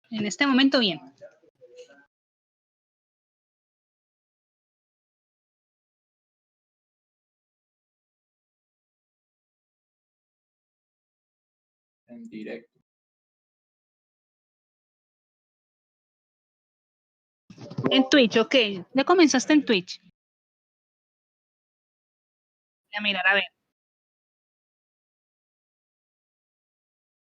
En este momento, bien. En directo. En Twitch, ok. Ya comenzaste en Twitch. Voy a mirar a ver.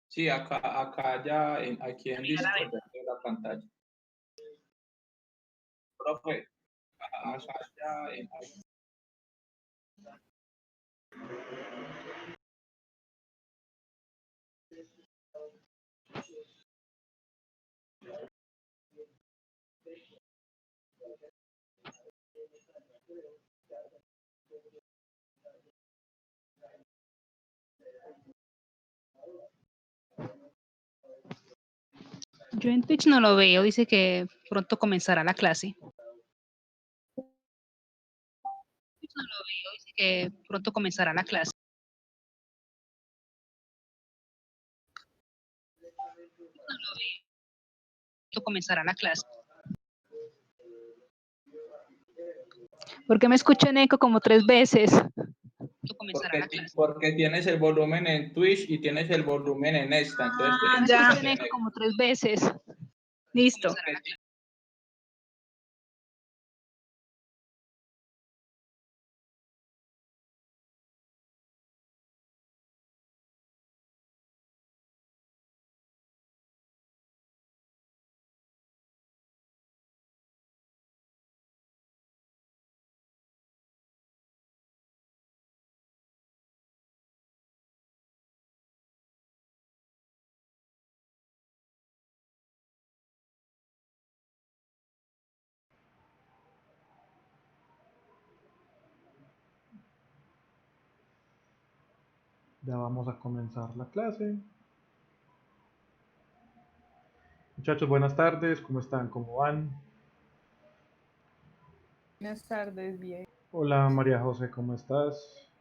Sí, acá ya, aquí en Discord, ya tengo la pantalla. Profe, acá ya Yo en Twitch no lo veo. Dice que pronto comenzará la clase. Twitch no lo veo. Dice que pronto comenzará la clase. No lo veo. Pronto comenzará la clase. ¿Por qué me escucho en eco como 3 veces? Comenzará la clase. porque tienes el volumen en Twitch y tienes el volumen en esta. Entonces, Me escucho en eco como 3 veces. Listo. Ya vamos a comenzar la clase. Muchachos, buenas tardes. ¿Cómo están? ¿Cómo van? Buenas tardes, bien. Hola María José, ¿cómo estás?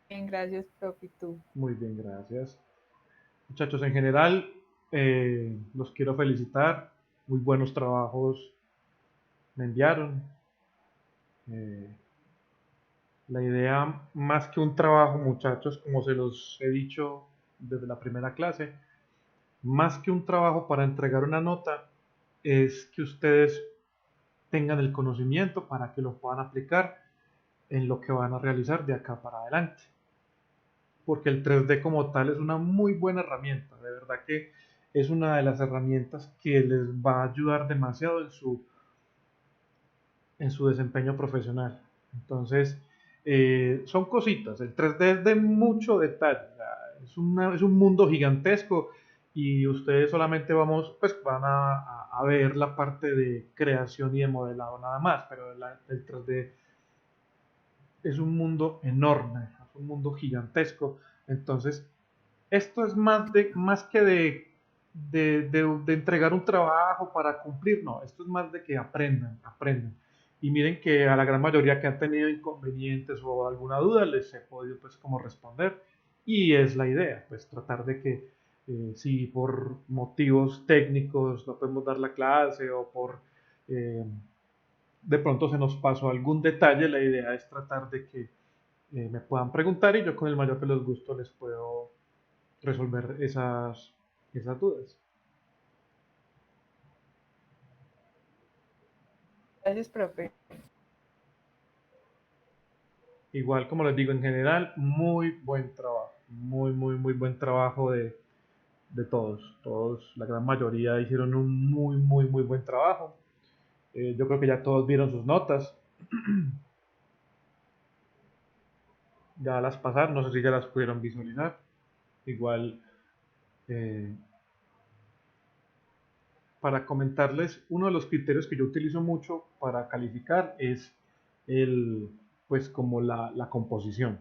Bien, gracias, profe. ¿Y tú? Muy bien, gracias. Muchachos, en general, los quiero felicitar. Muy buenos trabajos me enviaron. La idea, más que un trabajo, muchachos, como se los he dicho desde la primera clase, más que un trabajo para entregar una nota, es que ustedes tengan el conocimiento para que lo puedan aplicar en lo que van a realizar de acá para adelante. Porque el 3D como tal es una muy buena herramienta, de verdad que es una de las herramientas que les va a ayudar demasiado en su desempeño profesional. Entonces, son cositas, el 3D es de mucho detalle, es un mundo gigantesco y ustedes solamente van a ver la parte de creación y de modelado nada más, pero el 3D es un mundo enorme, es un mundo gigantesco. Entonces, esto es más que de entregar un trabajo para cumplir, no, esto es más de que aprendan. Y miren que a la gran mayoría que han tenido inconvenientes o alguna duda les he podido pues como responder y es la idea, pues tratar de que si por motivos técnicos no podemos dar la clase o por de pronto se nos pasó algún detalle, la idea es tratar de que me puedan preguntar y yo con el mayor de los gustos les puedo resolver esas dudas. Gracias, profe. Igual como les digo, en general, muy buen trabajo, muy buen trabajo de todos. Todos, la gran mayoría hicieron un muy buen trabajo. Yo creo que ya todos vieron sus notas. Ya las pasaron, no sé si ya las pudieron visualizar. Igual, eh, para comentarles, uno de los criterios que yo utilizo mucho para calificar es pues como la composición.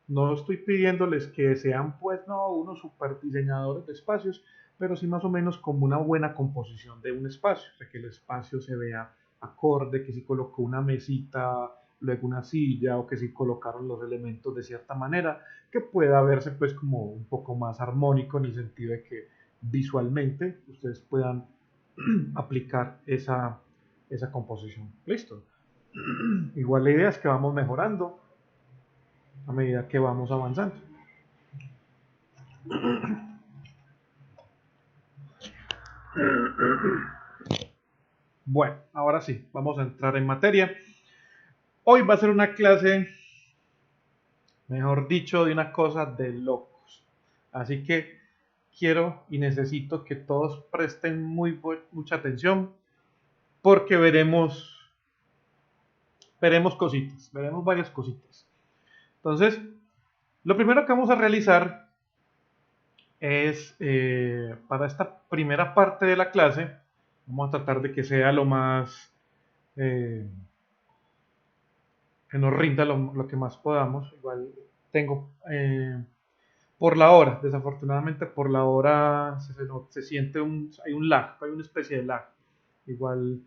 No estoy pidiéndoles que sean pues no unos super diseñadores de espacios, pero sí más o menos como una buena composición de un espacio, o sea, que el espacio se vea acorde, que si colocó una mesita, luego una silla, o que si colocaron los elementos de cierta manera, que pueda verse pues como un poco más armónico en el sentido de que visualmente ustedes puedan aplicar esa composición. Listo. Igual la idea es que vamos mejorando a medida que vamos avanzando. Bueno, ahora sí, vamos a entrar en materia. Hoy va a ser una clase, mejor dicho, de una cosa de locos. Así que quiero y necesito que todos presten mucha atención porque veremos cositas, veremos varias cositas. Entonces, lo primero que vamos a realizar es, para esta primera parte de la clase, vamos a tratar de que sea lo más, que nos rinda lo que más podamos. Igual tengo, por la hora, desafortunadamente por la hora se siente hay un lag, hay una especie de lag. Igual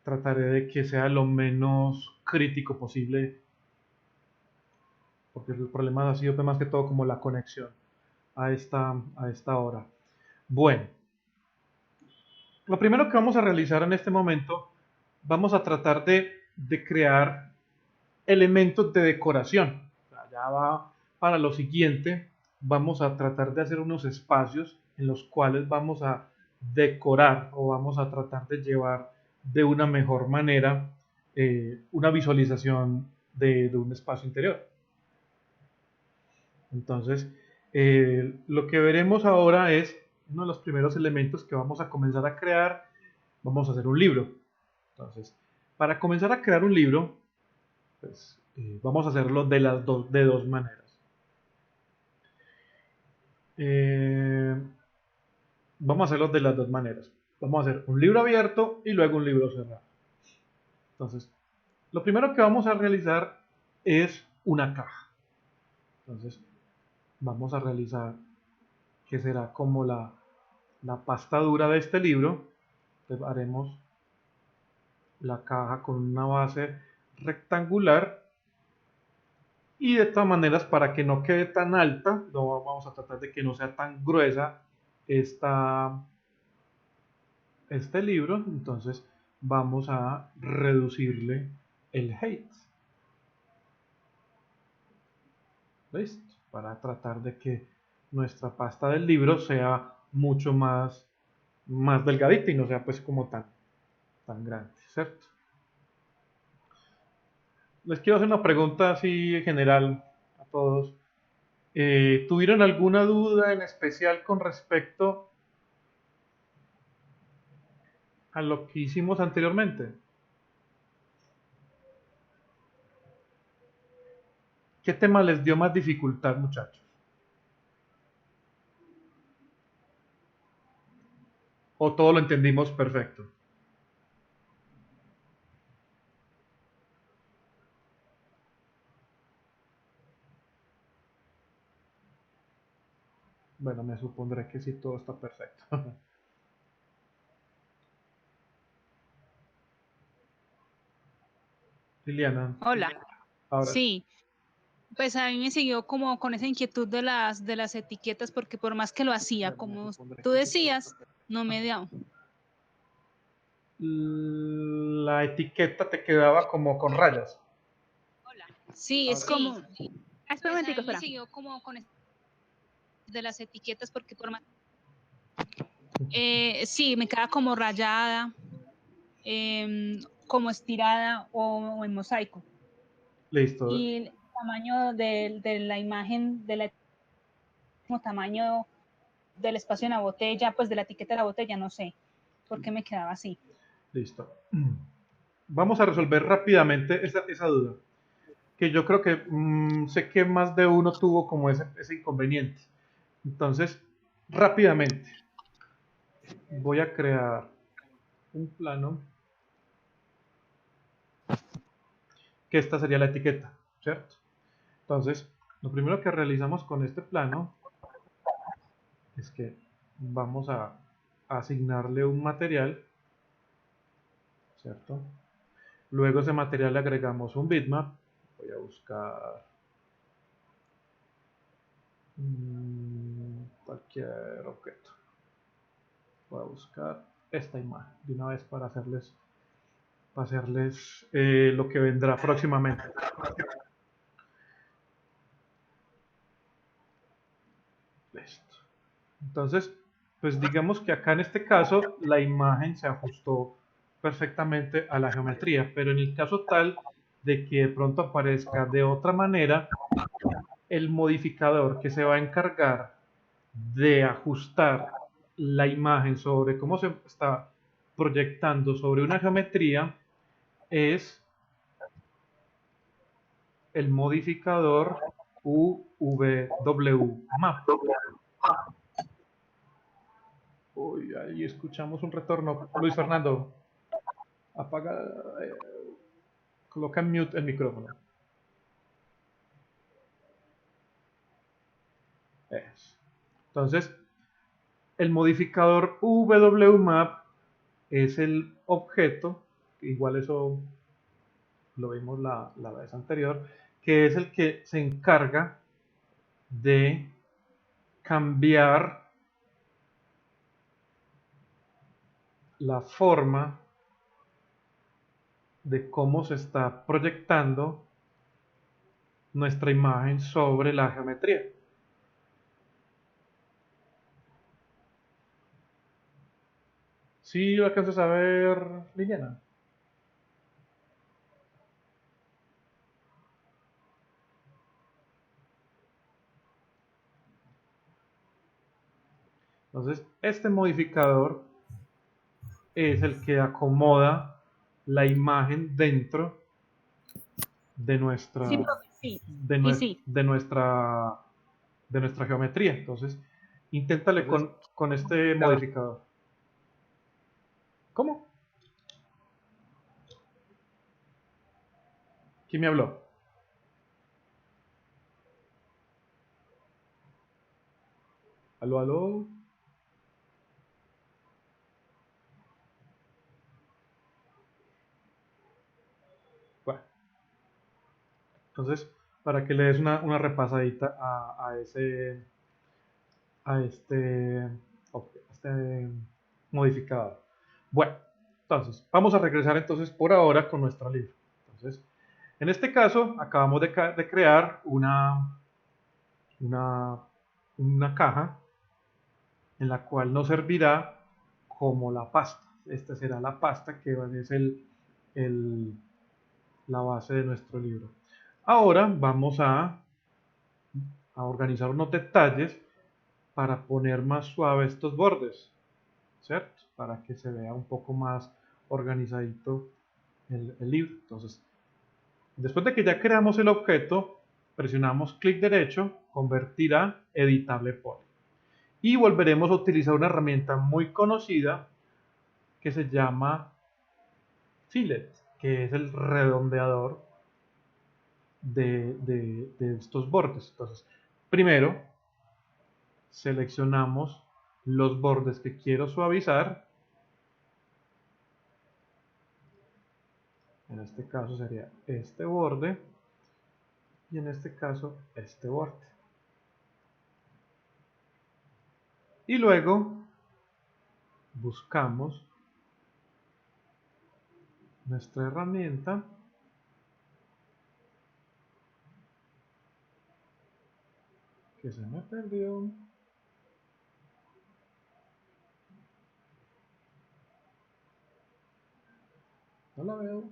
trataré de que sea lo menos crítico posible, porque el problema ha sido más que todo como la conexión a esta hora. Bueno, lo primero que vamos a realizar en este momento, vamos a tratar de crear elementos de decoración. O sea, ya va para lo siguiente, vamos a tratar de hacer unos espacios en los cuales vamos a decorar o vamos a tratar de llevar de una mejor manera una visualización de un espacio interior. Entonces, lo que veremos ahora es uno de los primeros elementos que vamos a comenzar a crear. Vamos a hacer un libro. Entonces, para comenzar a crear un libro, pues, vamos a hacerlo de dos maneras. Vamos a hacerlo de las dos maneras. Vamos a hacer un libro abierto y luego un libro cerrado. Entonces, lo primero que vamos a realizar es una caja. Entonces, vamos a realizar que será como la pasta dura de este libro. Entonces, haremos la caja con una base rectangular y de todas maneras, para que no quede tan alta, no vamos a tratar de que no sea tan gruesa este libro. Entonces vamos a reducirle el height. ¿Listo? Para tratar de que nuestra pasta del libro sea mucho más delgadita y no sea pues como tan grande, ¿cierto? Les quiero hacer una pregunta así en general a todos. ¿Tuvieron alguna duda en especial con respecto a lo que hicimos anteriormente? ¿Qué tema les dio más dificultad, muchachos? ¿O todo lo entendimos perfecto? Bueno, me supondré que sí, todo está perfecto. Liliana, Hola. ahora Sí, pues a mí me siguió como con esa inquietud de las etiquetas, porque por más que lo hacía, como tú decías, no me dio. la etiqueta te quedaba como con rayas. Sí, es como... Espera un momentico, Pues a mí me espera. siguió como con de las etiquetas, porque por más... sí, me queda como rayada, como estirada o en mosaico. Listo. Y el tamaño de la imagen, como tamaño del espacio en la botella, pues de la etiqueta de la botella, no sé por qué me quedaba así. Listo. Vamos a resolver rápidamente esa duda. Que yo creo que sé que más de uno tuvo como ese inconveniente. Entonces, rápidamente, voy a crear un plano, que esta sería la etiqueta, ¿cierto? Entonces, lo primero que realizamos con este plano es que vamos a asignarle un material, ¿cierto? Luego a ese material le agregamos un bitmap. Voy a buscar cualquier objeto. Voy a buscar esta imagen de una vez para hacerles lo que vendrá próximamente. Listo. Entonces, pues digamos que acá en este caso la imagen se ajustó perfectamente a la geometría, pero en el caso tal de que de pronto aparezca de otra manera, el modificador que se va a encargar de ajustar la imagen sobre cómo se está proyectando sobre una geometría es el modificador UVWMap. Uy, ahí escuchamos un retorno. Luis Fernando, apaga, coloca en mute el micrófono. Eso. Entonces, el modificador WMap es el objeto, igual eso lo vimos la vez anterior, que es el que se encarga de cambiar la forma de cómo se está proyectando nuestra imagen sobre la geometría. ¿Sí lo alcanzas a ver, Liliana? Entonces, este modificador es el que acomoda la imagen dentro de nuestra, Sí, profe, sí. de, Y nue- sí. de nuestra geometría. Entonces, inténtale con este modificador. ¿Cómo? ¿Quién me habló? ¿Aló, aló? Bueno, entonces, para que le des una repasadita a este modificador. Bueno, entonces, vamos a regresar entonces por ahora con nuestro libro. Entonces, en este caso, acabamos de crear una caja en la cual nos servirá como la pasta. Esta será la pasta que es la base de nuestro libro. Ahora vamos a organizar unos detalles para poner más suave estos bordes, ¿cierto? Para que se vea un poco más organizadito el libro. Entonces, después de que ya creamos el objeto, presionamos clic derecho, convertir a editable poly. Y volveremos a utilizar una herramienta muy conocida que se llama Fillet, que es el redondeador de estos bordes. Entonces, primero seleccionamos los bordes que quiero suavizar. En este caso sería este borde y en este caso este borde. Y luego buscamos nuestra herramienta que se me perdió. No la veo.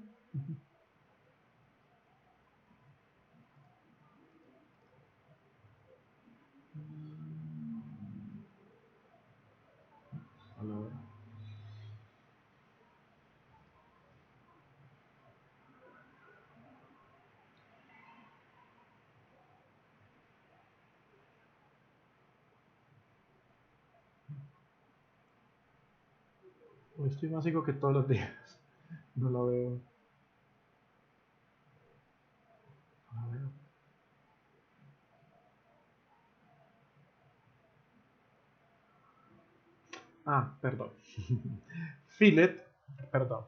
No la veo. Hoy estoy más ciego que todos los días. No la veo. No la veo. Ah, perdón. Fillet, perdón.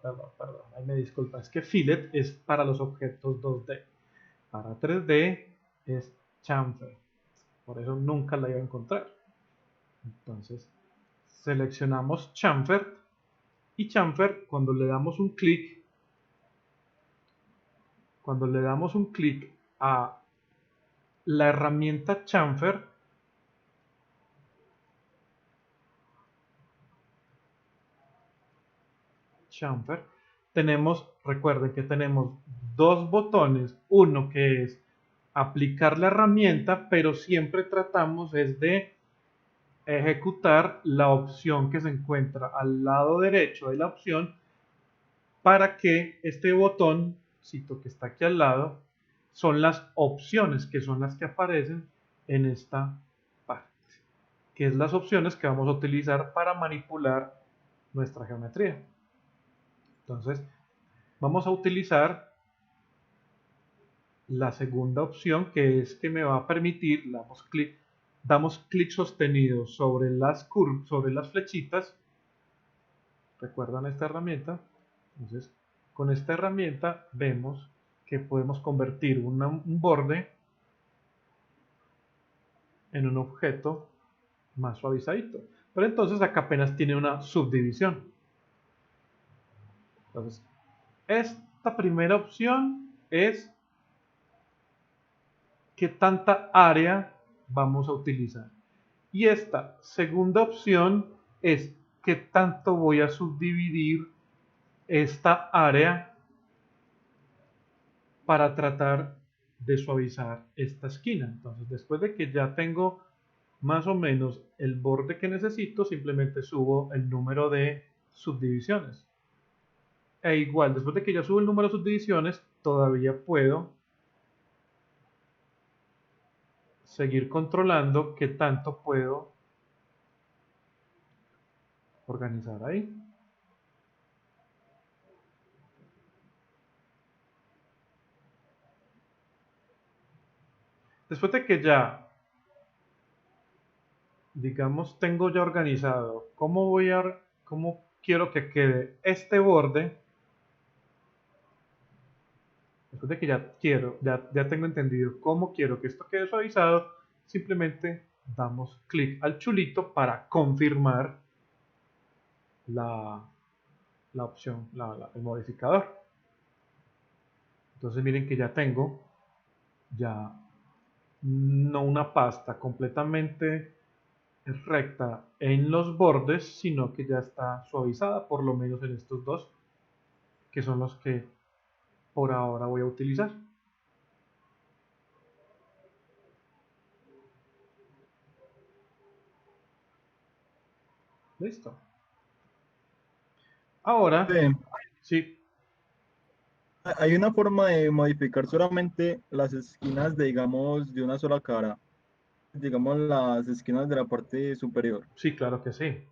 Ahí me disculpa. Es que Fillet es para los objetos 2D. Para 3D es chamfer. Por eso nunca la iba a encontrar. Entonces, seleccionamos chamfer y chamfer cuando le damos un clic a la herramienta chamfer, recuerden que tenemos dos botones, uno que es aplicar la herramienta, pero siempre tratamos es de ejecutar la opción que se encuentra al lado derecho de la opción, para que este botoncito que está aquí al lado son las opciones, que son las que aparecen en esta parte, que es las opciones que vamos a utilizar para manipular nuestra geometría. Entonces vamos a utilizar la segunda opción, que es que me va a permitir, damos clic sostenido sobre las flechitas. ¿Recuerdan esta herramienta? Entonces, con esta herramienta vemos que podemos convertir un borde en un objeto más suavizadito. Pero entonces acá apenas tiene una subdivisión. Entonces, esta primera opción es qué tanta área vamos a utilizar. Y esta segunda opción es qué tanto voy a subdividir esta área para tratar de suavizar esta esquina. Entonces, después de que ya tengo más o menos el borde que necesito, simplemente subo el número de subdivisiones. E igual, después de que ya subo el número de subdivisiones, todavía puedo seguir controlando qué tanto puedo organizar ahí. Después de que ya, digamos, tengo ya organizado cómo quiero que quede este borde, después de que ya tengo entendido cómo quiero que esto quede suavizado, simplemente damos clic al chulito para confirmar la opción, el modificador. Entonces miren que ya tengo no una pasta completamente recta en los bordes, sino que ya está suavizada, por lo menos en estos dos, que son los que por ahora voy a utilizar. Listo. Ahora, sí. Hay una forma de modificar solamente las esquinas de, digamos, de una sola cara. Digamos, las esquinas de la parte superior. Sí, claro que sí.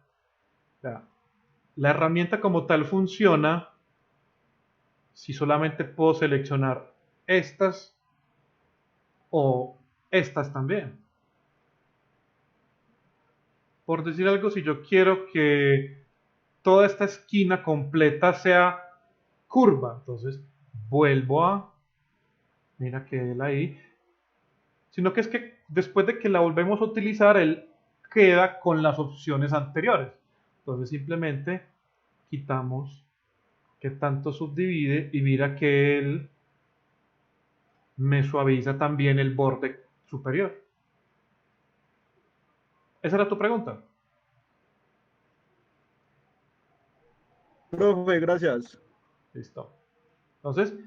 La herramienta como tal funciona si solamente puedo seleccionar estas o estas también. Por decir algo, si yo quiero que toda esta esquina completa sea curva, entonces vuelvo a, mira que él ahí, sino que es que después de que la volvemos a utilizar, él queda con las opciones anteriores. Entonces simplemente quitamos que tanto subdivide y mira que él me suaviza también el borde superior. ¿Esa era tu pregunta? Profe, gracias. Listo. Entonces,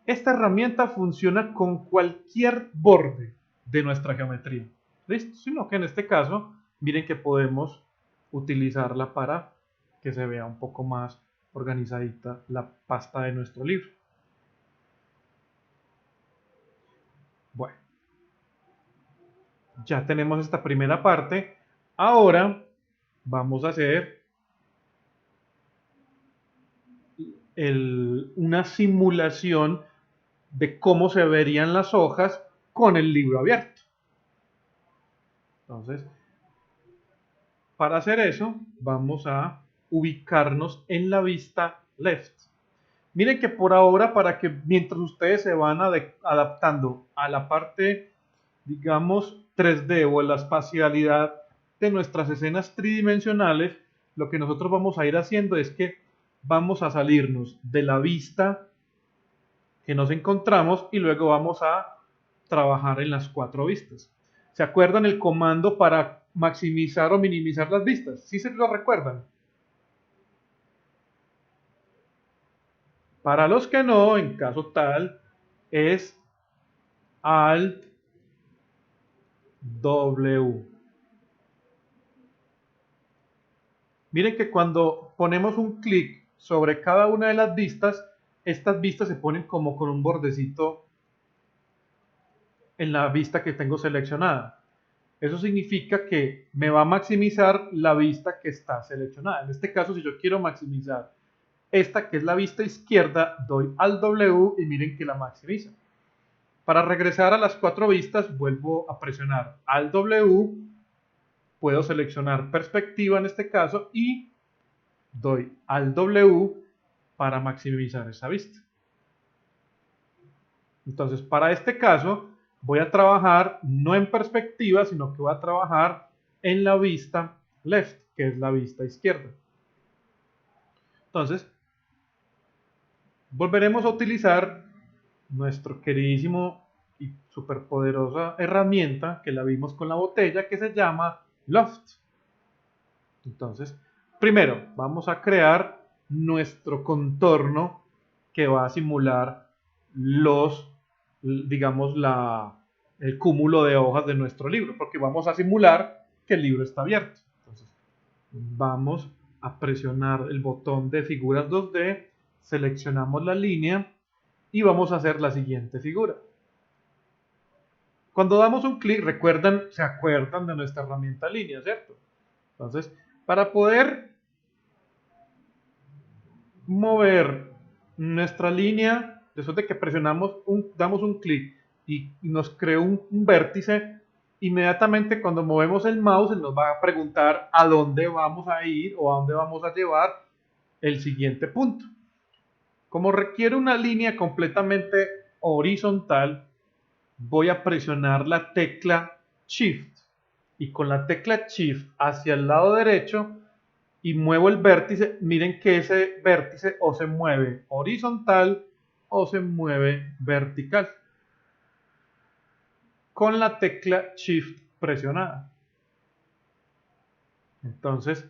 esta herramienta funciona con cualquier borde de nuestra geometría. ¿Listo? Sino que en este caso, miren que podemos utilizarla para que se vea un poco más organizadita la pasta de nuestro libro. Bueno, ya tenemos esta primera parte. Ahora vamos a hacer una simulación de cómo se verían las hojas con el libro abierto. Entonces, para hacer eso, vamos a ubicarnos en la vista left. Miren que por ahora, para que mientras ustedes se van adaptando a la parte, digamos, 3D o a la espacialidad de nuestras escenas tridimensionales, lo que nosotros vamos a ir haciendo es que vamos a salirnos de la vista que nos encontramos y luego vamos a trabajar en las 4 vistas. ¿Se acuerdan el comando para maximizar o minimizar las vistas? ¿Sí se lo recuerdan? Para los que no, en caso tal, es Alt W. Miren que cuando ponemos un clic sobre cada una de las vistas, estas vistas se ponen como con un bordecito en la vista que tengo seleccionada. Eso significa que me va a maximizar la vista que está seleccionada. En este caso, si yo quiero maximizar esta que es la vista izquierda, doy al W y miren que la maximiza. Para regresar a las 4 vistas, vuelvo a presionar al W, puedo seleccionar perspectiva en este caso y doy al W para maximizar esa vista. Entonces, para este caso, voy a trabajar no en perspectiva, sino que voy a trabajar en la vista left, que es la vista izquierda. Entonces, volveremos a utilizar nuestro queridísimo y superpoderosa herramienta que la vimos con la botella, que se llama Loft. Entonces, primero vamos a crear nuestro contorno que va a simular digamos, el cúmulo de hojas de nuestro libro, porque vamos a simular que el libro está abierto. Entonces, vamos a presionar el botón de figuras 2D, seleccionamos la línea y vamos a hacer la siguiente figura. Cuando damos un clic, se acuerdan de nuestra herramienta línea, ¿cierto? Entonces, para poder mover nuestra línea, después de que damos un clic y nos creó un vértice, inmediatamente cuando movemos el mouse nos va a preguntar a dónde vamos a ir o a dónde vamos a llevar el siguiente punto. Como requiere una línea completamente horizontal, voy a presionar la tecla Shift y con la tecla Shift hacia el lado derecho y muevo el vértice. Miren que ese vértice o se mueve horizontal o se mueve vertical con la tecla Shift presionada. Entonces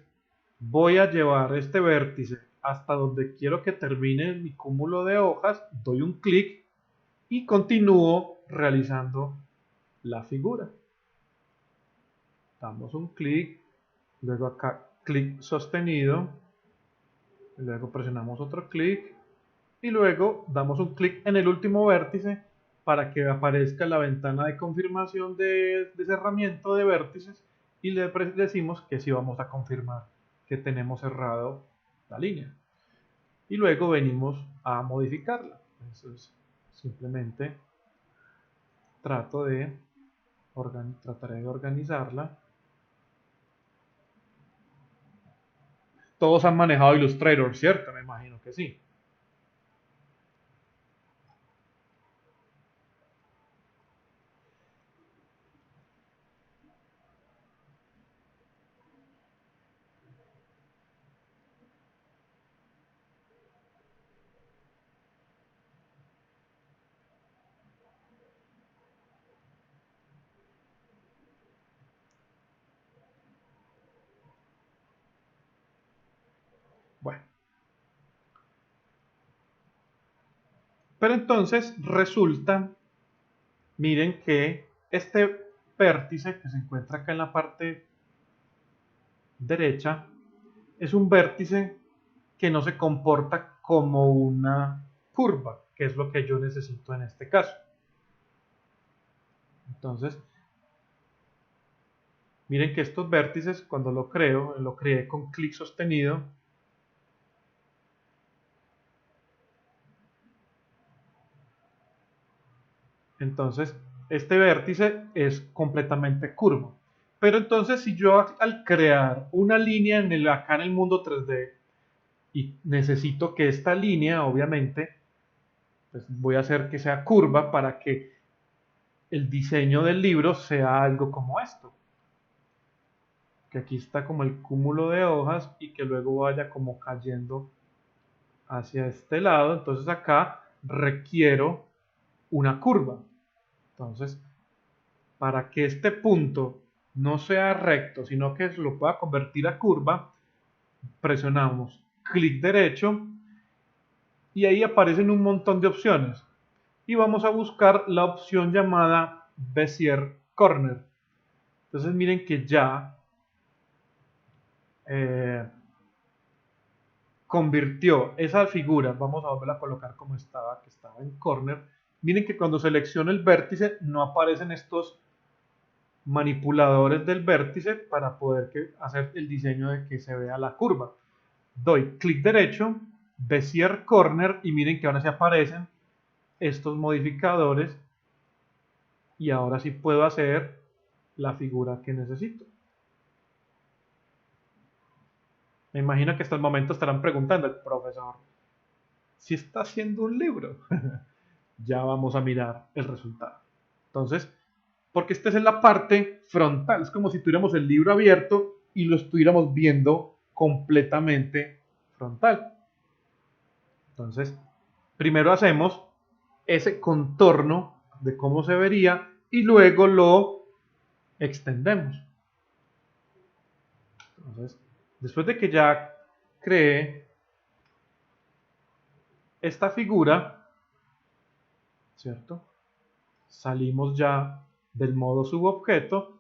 voy a llevar este vértice hasta donde quiero que termine mi cúmulo de hojas, doy un clic y continúo realizando la figura. Damos un clic, luego acá clic sostenido, luego presionamos otro clic y luego damos un clic en el último vértice para que aparezca la ventana de confirmación de cerramiento de vértices y le decimos que sí vamos a confirmar que tenemos cerrado la línea. Y luego venimos a modificarla. Entonces, simplemente trataré de organizarla. Todos han manejado Illustrator, ¿cierto? Me imagino que sí. Bueno. Pero entonces resulta, miren que este vértice que se encuentra acá en la parte derecha es un vértice que no se comporta como una curva, que es lo que yo necesito en este caso. Entonces, miren que estos vértices, cuando lo creé con clic sostenido. Entonces, este vértice es completamente curvo. Pero entonces, si yo al crear una línea acá en el mundo 3D y necesito que esta línea, obviamente, pues voy a hacer que sea curva para que el diseño del libro sea algo como esto. que aquí está como el cúmulo de hojas y que luego vaya como cayendo hacia este lado. Entonces acá requiero una curva. Entonces, para que este punto no sea recto, sino que se lo pueda convertir a curva, presionamos clic derecho y ahí aparecen un montón de opciones. Y vamos a buscar la opción llamada Bezier Corner. Entonces miren que ya convirtió esa figura, vamos a volver a colocar como estaba, que estaba en corner. Miren que cuando selecciono el vértice no aparecen estos manipuladores del vértice para poder hacer el diseño de que se vea la curva. Doy clic derecho, Bezier Corner y miren que ahora se aparecen estos modificadores y ahora sí puedo hacer la figura que necesito. Me imagino que hasta el momento estarán preguntando el profesor si está haciendo un libro. Ya vamos a mirar el resultado. Entonces, porque esta es en la parte frontal, es como si tuviéramos el libro abierto y lo estuviéramos viendo completamente frontal. Entonces, primero hacemos ese contorno de cómo se vería y luego lo extendemos. Entonces, después de que ya creé esta figura, ¿cierto? Salimos ya del modo subobjeto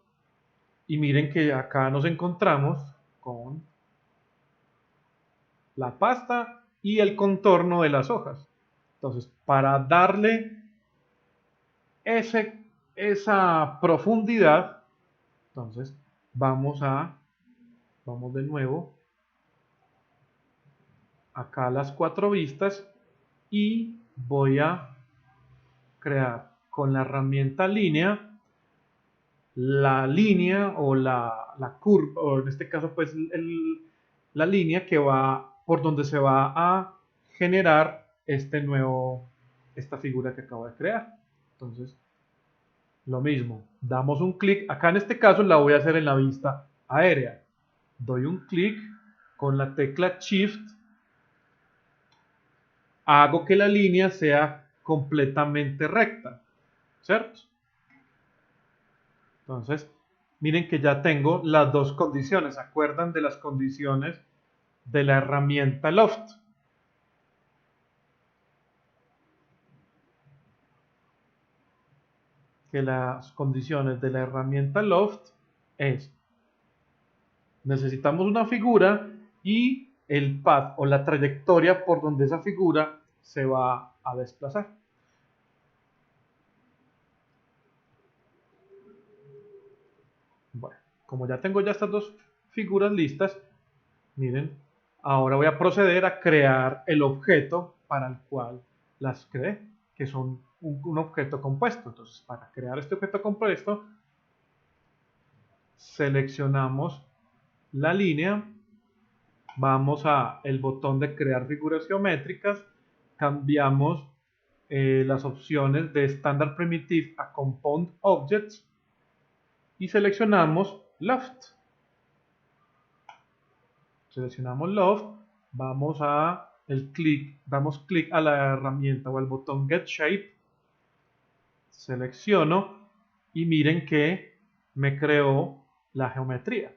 y miren que acá nos encontramos con la pasta y el contorno de las hojas. Entonces, para darle esa profundidad, entonces vamos de nuevo acá a las 4 vistas y voy a crear con la herramienta línea la línea o la curva, o en este caso pues la línea que va por donde se va a generar esta figura que acabo de crear. Entonces, lo mismo, damos un clic, acá en este caso la voy a hacer en la vista aérea. Doy un clic con la tecla Shift, hago que la línea sea completamente recta, ¿cierto? Entonces, miren que ya tengo las dos condiciones. ¿Se acuerdan de las condiciones de la herramienta Loft? Que las condiciones de la herramienta Loft es, necesitamos una figura y el path o la trayectoria por donde esa figura se va a desplazar. Bueno, como ya tengo estas dos figuras listas, miren, ahora voy a proceder a crear el objeto para el cual las creé, que son un objeto compuesto. Entonces, para crear este objeto compuesto, seleccionamos la línea, vamos a el botón de crear figuras geométricas, cambiamos las opciones de Standard Primitive a Compound Objects y seleccionamos Loft. Seleccionamos Loft, damos clic a la herramienta o al botón Get Shape, selecciono y miren que me creó la geometría.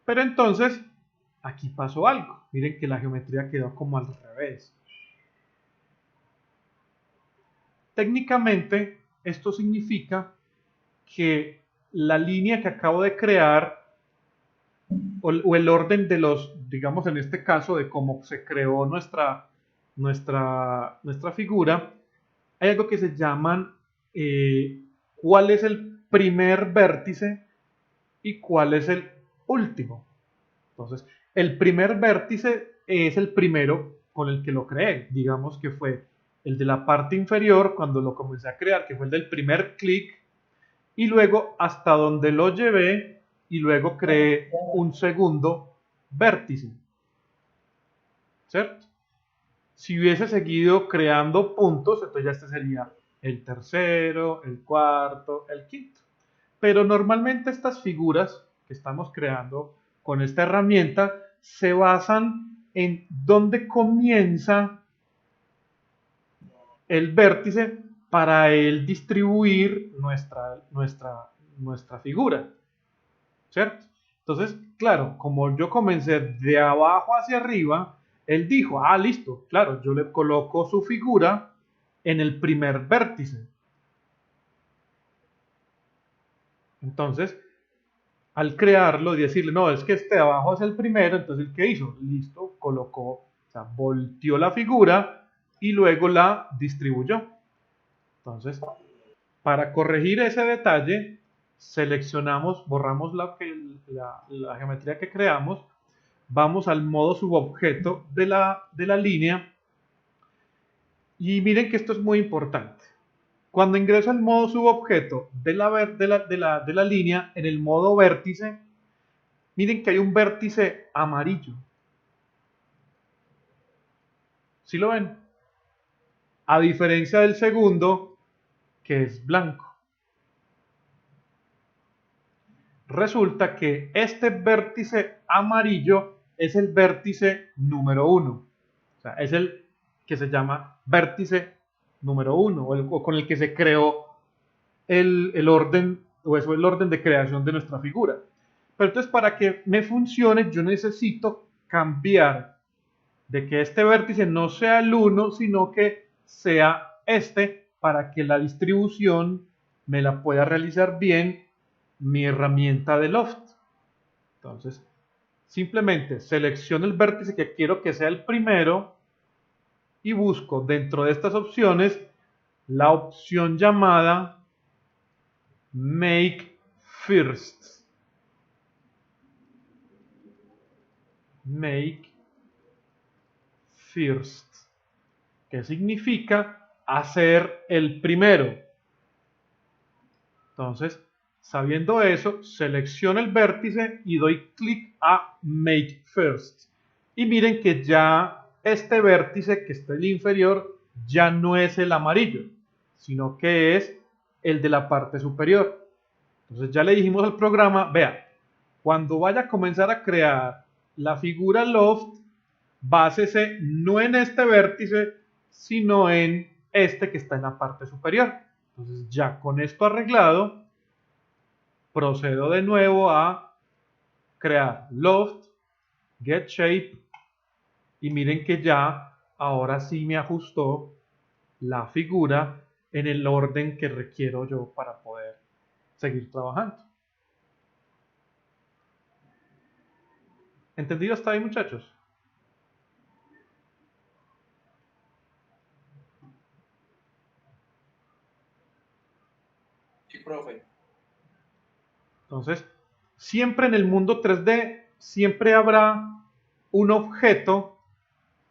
Pero entonces, aquí pasó algo. Miren que la geometría quedó como al revés. Técnicamente, esto significa que la línea que acabo de crear o el orden de los, digamos en este caso, de cómo se creó nuestra figura, hay algo que se llaman cuál es el primer vértice y cuál es el último. Entonces, el primer vértice es el primero con el que lo creé, digamos que fue el de la parte inferior cuando lo comencé a crear, que fue el del primer clic, y luego hasta donde lo llevé y luego creé un segundo vértice, ¿cierto? Si hubiese seguido creando puntos, entonces ya este sería el tercero, el cuarto, el quinto. Pero normalmente estas figuras que estamos creando con esta herramienta se basan en dónde comienza el vértice para él distribuir nuestra figura, ¿cierto? Entonces, claro, como yo comencé de abajo hacia arriba, él dijo, ah, listo, claro, yo le coloco su figura en el primer vértice. Entonces, al crearlo y decirle, no, es que este de abajo es el primero, entonces, ¿qué hizo? Listo, colocó, o sea, volteó la figura y luego la distribuyó. Entonces, para corregir ese detalle, seleccionamos, borramos la geometría que creamos, vamos al modo subobjeto de la línea y miren que esto es muy importante. Cuando ingreso al modo subobjeto de la línea, en el modo vértice, miren que hay un vértice amarillo. ¿Sí lo ven? A diferencia del segundo, que es blanco. Resulta que este vértice amarillo es el vértice número 1. O sea, es el que se llama vértice número 1, o con el que se creó el orden, o eso es el orden de creación de nuestra figura. Pero entonces, para que me funcione, yo necesito cambiar de que este vértice no sea el 1, sino que sea este, para que la distribución me la pueda realizar bien mi herramienta de Loft. Entonces, simplemente selecciono el vértice que quiero que sea el primero y busco dentro de estas opciones la opción llamada Make First. Make First, que significa hacer el primero. Entonces, sabiendo eso, selecciono el vértice y doy clic a Make First. Y miren que ya este vértice que está en el inferior ya no es el amarillo, sino que es el de la parte superior. Entonces ya le dijimos al programa, vea, cuando vaya a comenzar a crear la figura Loft, básese no en este vértice, sino en este que está en la parte superior. Entonces ya con esto arreglado, procedo de nuevo a crear Loft, Get Shape, y miren que ya ahora sí me ajustó la figura en el orden que requiero yo para poder seguir trabajando. ¿Entendido hasta ahí, muchachos? Sí, profe. Entonces, siempre en el mundo 3D, siempre habrá un objeto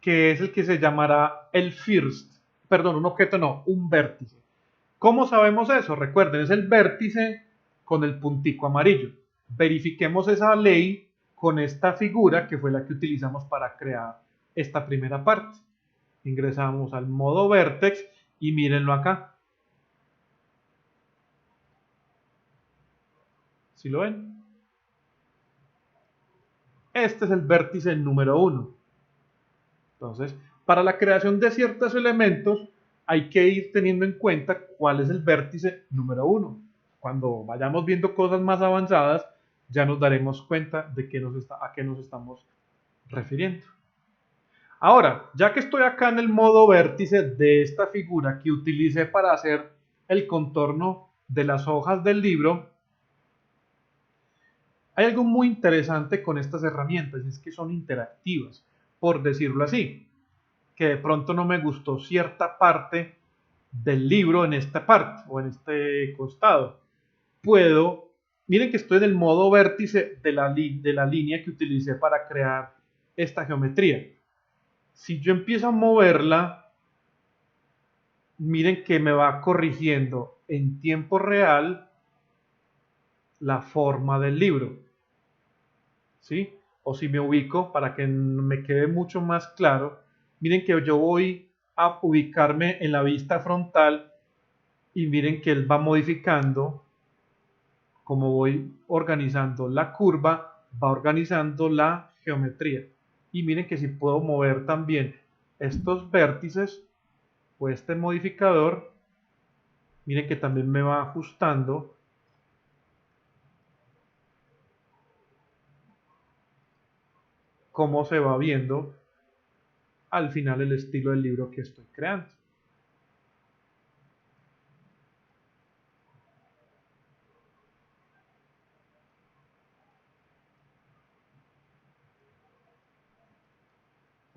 que es el que se llamará el first. Perdón, un objeto no, un vértice. ¿Cómo sabemos eso? Recuerden, es el vértice con el puntico amarillo. Verifiquemos esa ley con esta figura que fue la que utilizamos para crear esta primera parte. Ingresamos al modo vertex y mírenlo acá. ¿Sí lo ven? Este es el vértice número 1. Entonces, para la creación de ciertos elementos hay que ir teniendo en cuenta cuál es el vértice número 1. Cuando vayamos viendo cosas más avanzadas, ya nos daremos cuenta de a qué nos estamos refiriendo. Ahora, ya que estoy acá en el modo vértice de esta figura que utilicé para hacer el contorno de las hojas del libro, hay algo muy interesante con estas herramientas, y es que son interactivas, por decirlo así, que de pronto no me gustó cierta parte del libro en esta parte o en este costado. Miren que estoy en el modo vértice de la línea que utilicé para crear esta geometría. Si yo empiezo a moverla, miren que me va corrigiendo en tiempo real la forma del libro. ¿Sí? O si me ubico, para que me quede mucho más claro, miren que yo voy a ubicarme en la vista frontal y miren que él va modificando como voy organizando la curva, va organizando la geometría. Y miren que si puedo mover también estos vértices o este modificador, miren que también me va ajustando cómo se va viendo al final el estilo del libro que estoy creando.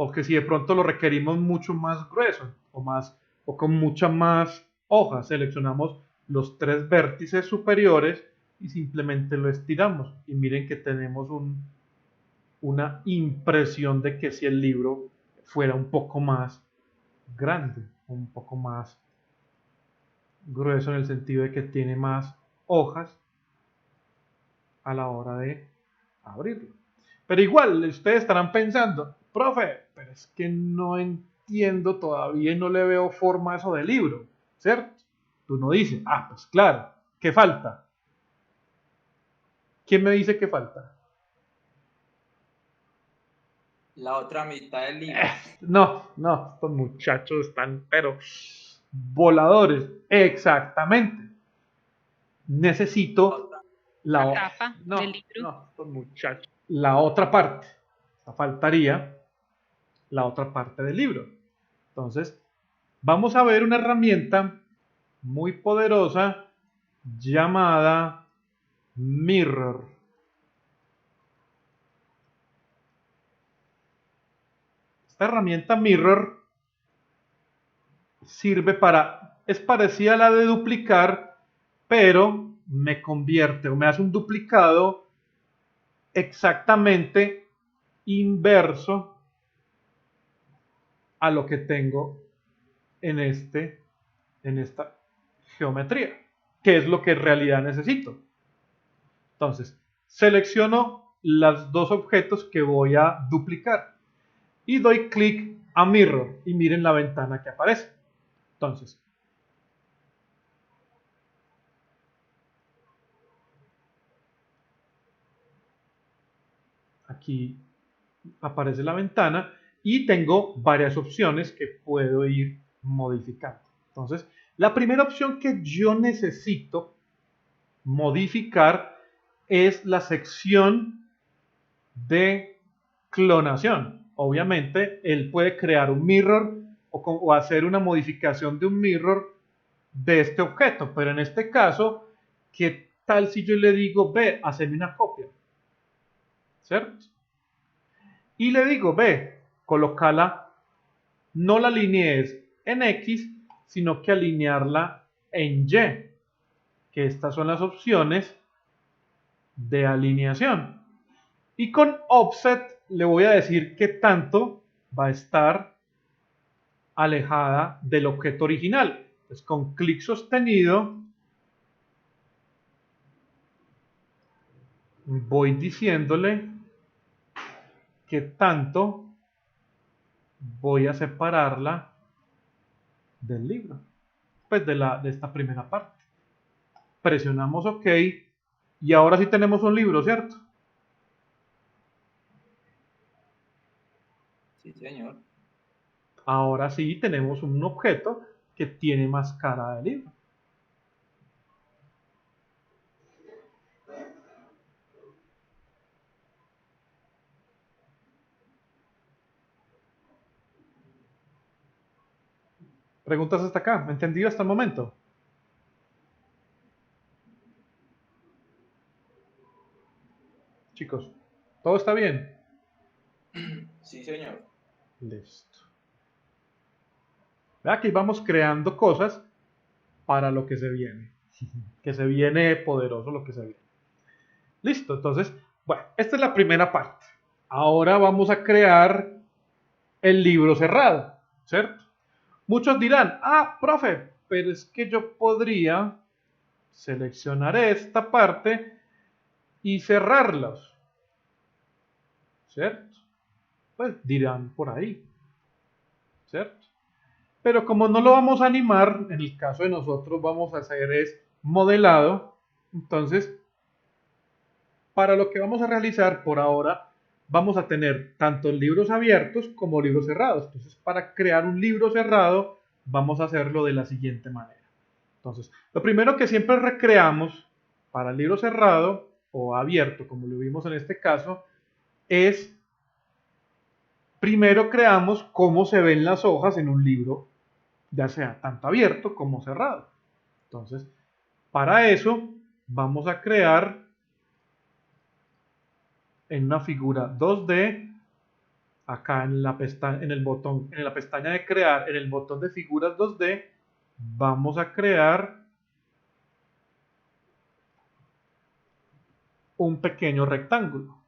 O que si de pronto lo requerimos mucho más grueso o con muchas más hojas, seleccionamos los 3 vértices superiores y simplemente lo estiramos. Y miren que tenemos una impresión de que si el libro fuera un poco más grande, un poco más grueso en el sentido de que tiene más hojas a la hora de abrirlo. Pero igual, ustedes estarán pensando, profe, pero es que no entiendo todavía y no le veo forma a eso del libro, ¿cierto? Tú no dices, pues claro, ¿qué falta? ¿Quién me dice que falta? La otra mitad del libro. No, estos muchachos están, pero voladores, exactamente. Necesito La tapa del libro. No, estos muchachos. La otra parte, faltaría la otra parte del libro. Entonces, vamos a ver una herramienta muy poderosa llamada Mirror. Esta herramienta Mirror sirve es parecida a la de duplicar, pero me convierte o me hace un duplicado exactamente inverso a lo que tengo en esta geometría, que es lo que en realidad necesito. Entonces, selecciono los 2 objetos que voy a duplicar y doy clic a Mirror y miren la ventana que aparece. Entonces, aquí aparece la ventana y tengo varias opciones que puedo ir modificando. Entonces, la primera opción que yo necesito modificar es la sección de clonación. Obviamente, él puede crear un mirror o hacer una modificación de un mirror de este objeto, pero en este caso, ¿qué tal si yo le digo, ve, hazme una copia? ¿Cierto? Y le digo, ve, colócala, no la alinees en X, sino que alinearla en Y, que estas son las opciones de alineación. Y con offset le voy a decir qué tanto va a estar alejada del objeto original. Entonces, con clic sostenido voy diciéndole qué tanto voy a separarla del libro, pues de esta primera parte. Presionamos OK y ahora sí tenemos un libro, ¿cierto? Sí, señor. Ahora sí tenemos un objeto que tiene más cara de libro. ¿Preguntas hasta acá? ¿Me entendido hasta el momento? Chicos, ¿todo está bien? Sí, señor. Listo. Aquí vamos creando cosas para lo que se viene. Que se viene poderoso lo que se viene. Listo, entonces, bueno, esta es la primera parte. Ahora vamos a crear el libro cerrado, ¿cierto? Muchos dirán, profe, pero es que yo podría seleccionar esta parte y cerrarlos, ¿cierto? Pues dirán por ahí, ¿cierto? Pero como no lo vamos a animar, en el caso de nosotros vamos a hacer es modelado, entonces para lo que vamos a realizar por ahora, vamos a tener tanto libros abiertos como libros cerrados. Entonces, para crear un libro cerrado, vamos a hacerlo de la siguiente manera. Entonces, lo primero que siempre recreamos para el libro cerrado o abierto, como lo vimos en este caso, es primero creamos cómo se ven las hojas en un libro, ya sea tanto abierto como cerrado. Entonces, para eso vamos a crear en una figura 2D, acá en la pestaña, en la pestaña de crear, en el botón de figuras 2D, vamos a crear un pequeño rectángulo.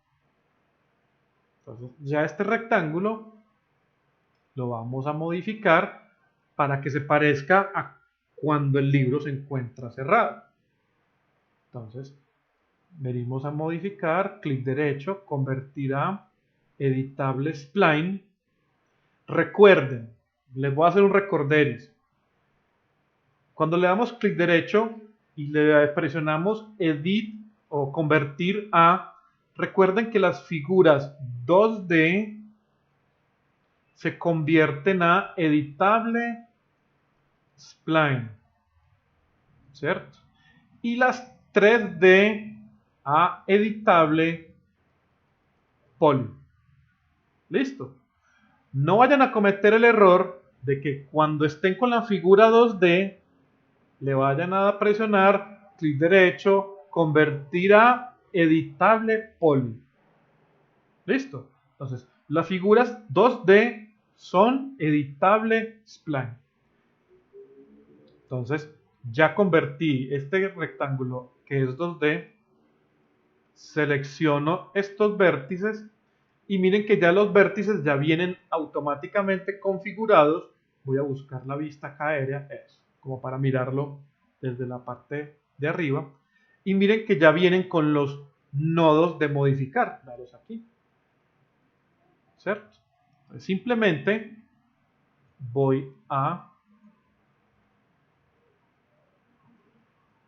Entonces, ya este rectángulo lo vamos a modificar para que se parezca a cuando el libro se encuentra cerrado. Entonces, venimos a modificar, clic derecho, convertir a editable spline. Recuerden, les voy a hacer un recorderis. Cuando le damos clic derecho y le presionamos edit o convertir a, recuerden que las figuras 2D se convierten a editable spline, ¿cierto? Y las 3D a editable poly. ¿Listo? No vayan a cometer el error de que cuando estén con la figura 2D le vayan a presionar clic derecho, convertir a editable poly. ¿Listo? Entonces, las figuras 2D son editable spline. Entonces, ya convertí este rectángulo que es 2D, selecciono estos vértices y miren que ya los vértices ya vienen automáticamente configurados. Voy a buscar la vista acá aérea, eso, como para mirarlo desde la parte de arriba. Y miren que ya vienen con los nodos de modificar, daros aquí, ¿cierto? Entonces, simplemente voy a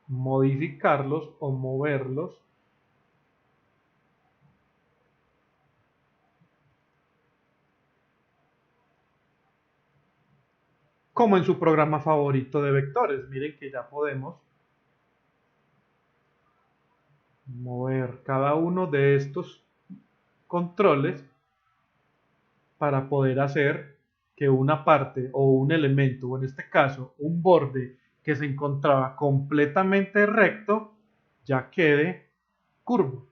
modificarlos o moverlos como en su programa favorito de vectores. Miren que ya podemos mover cada uno de estos controles para poder hacer que una parte o un elemento, o en este caso un borde que se encontraba completamente recto, ya quede curvo.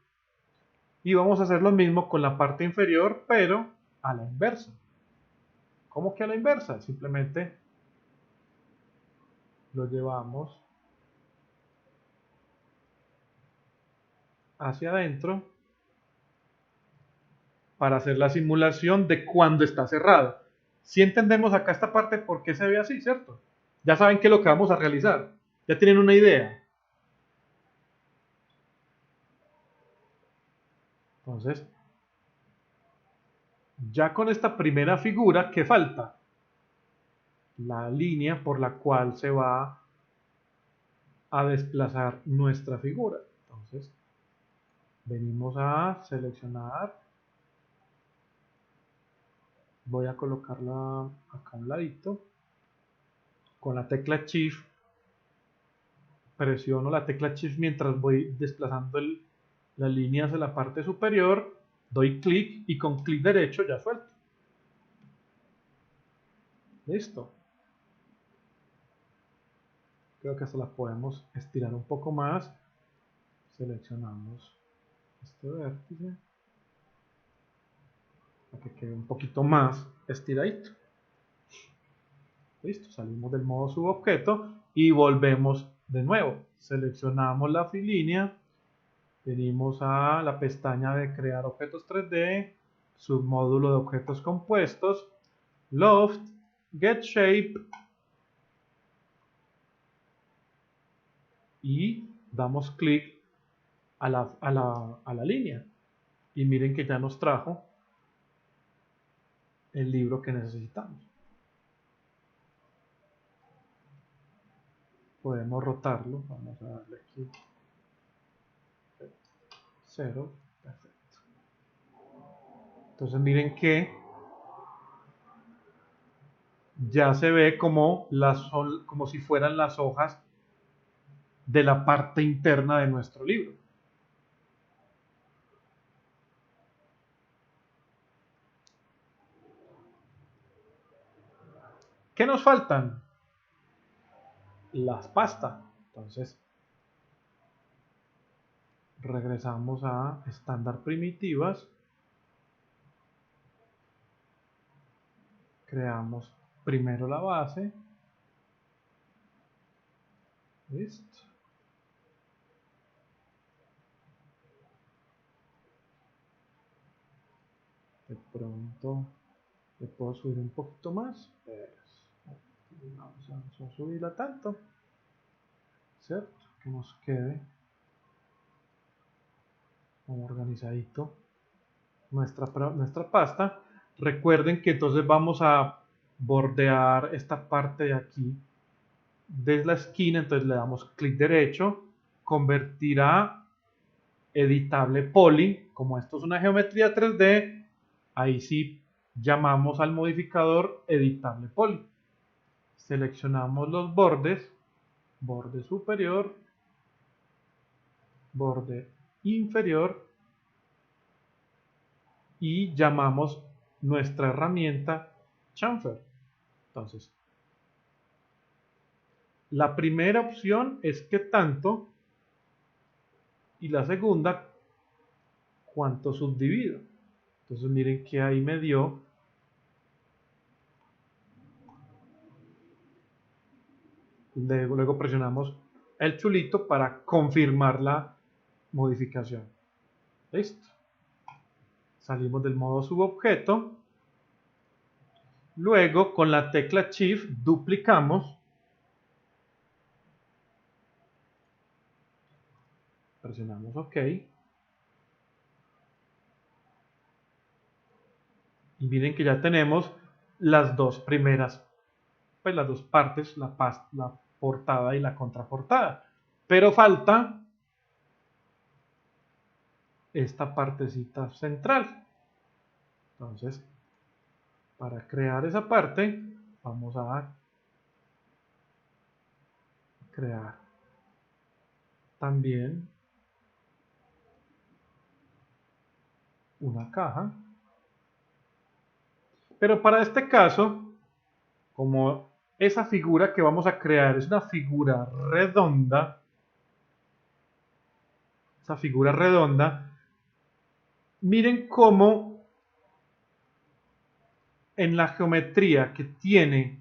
Y vamos a hacer lo mismo con la parte inferior, pero a la inversa. ¿Cómo que a la inversa? Simplemente lo llevamos hacia adentro para hacer la simulación de cuando está cerrado. Si entendemos acá esta parte por qué se ve así, ¿cierto? Ya saben qué es lo que vamos a realizar. Ya tienen una idea. Entonces, ya con esta primera figura, ¿qué falta? La línea por la cual se va a desplazar nuestra figura. Entonces, venimos a seleccionar. Voy a colocarla acá a un ladito. Con la tecla Shift, presiono la tecla Shift mientras voy desplazando la línea hacia la parte superior. Doy clic y con clic derecho ya suelto. Listo. Creo que se la podemos estirar un poco más. Seleccionamos este vértice para que quede un poquito más estiradito. Listo, salimos del modo subobjeto y volvemos de nuevo. Seleccionamos la línea, venimos a la pestaña de crear objetos 3D, submódulo de objetos compuestos, Loft, Get Shape y damos clic a la línea. Y miren que ya nos trajo el libro que necesitamos. Podemos rotarlo, vamos a darle aquí 0. Perfecto. Entonces miren que ya se ve como si fueran las hojas de la parte interna de nuestro libro. ¿Qué nos faltan? Las pastas. Entonces, regresamos a estándar primitivas. Creamos primero la base. Listo. De pronto le puedo subir un poquito más. Vamos a subirla tanto, ¿cierto? Que nos quede como organizadito nuestra pasta. Recuerden que entonces vamos a bordear esta parte de aquí desde la esquina, entonces le damos clic derecho, convertir a editable poly. Como esto es una geometría 3D, ahí sí llamamos al modificador editable poly. Seleccionamos los bordes, borde superior, borde inferior, y llamamos nuestra herramienta chamfer. Entonces, la primera opción es qué tanto, y la segunda, cuánto subdivido. Entonces miren que ahí me dio luego presionamos el chulito para confirmar la modificación. Listo. Salimos del modo subobjeto. Luego con la tecla Shift duplicamos. Presionamos OK. Y miren que ya tenemos las dos primeras, pues las dos partes, la portada y la contraportada. Pero falta esta partecita central. Entonces, para crear esa parte, vamos a crear también una caja. Pero para este caso, como esa figura que vamos a crear es una figura redonda, miren cómo en la geometría que tiene,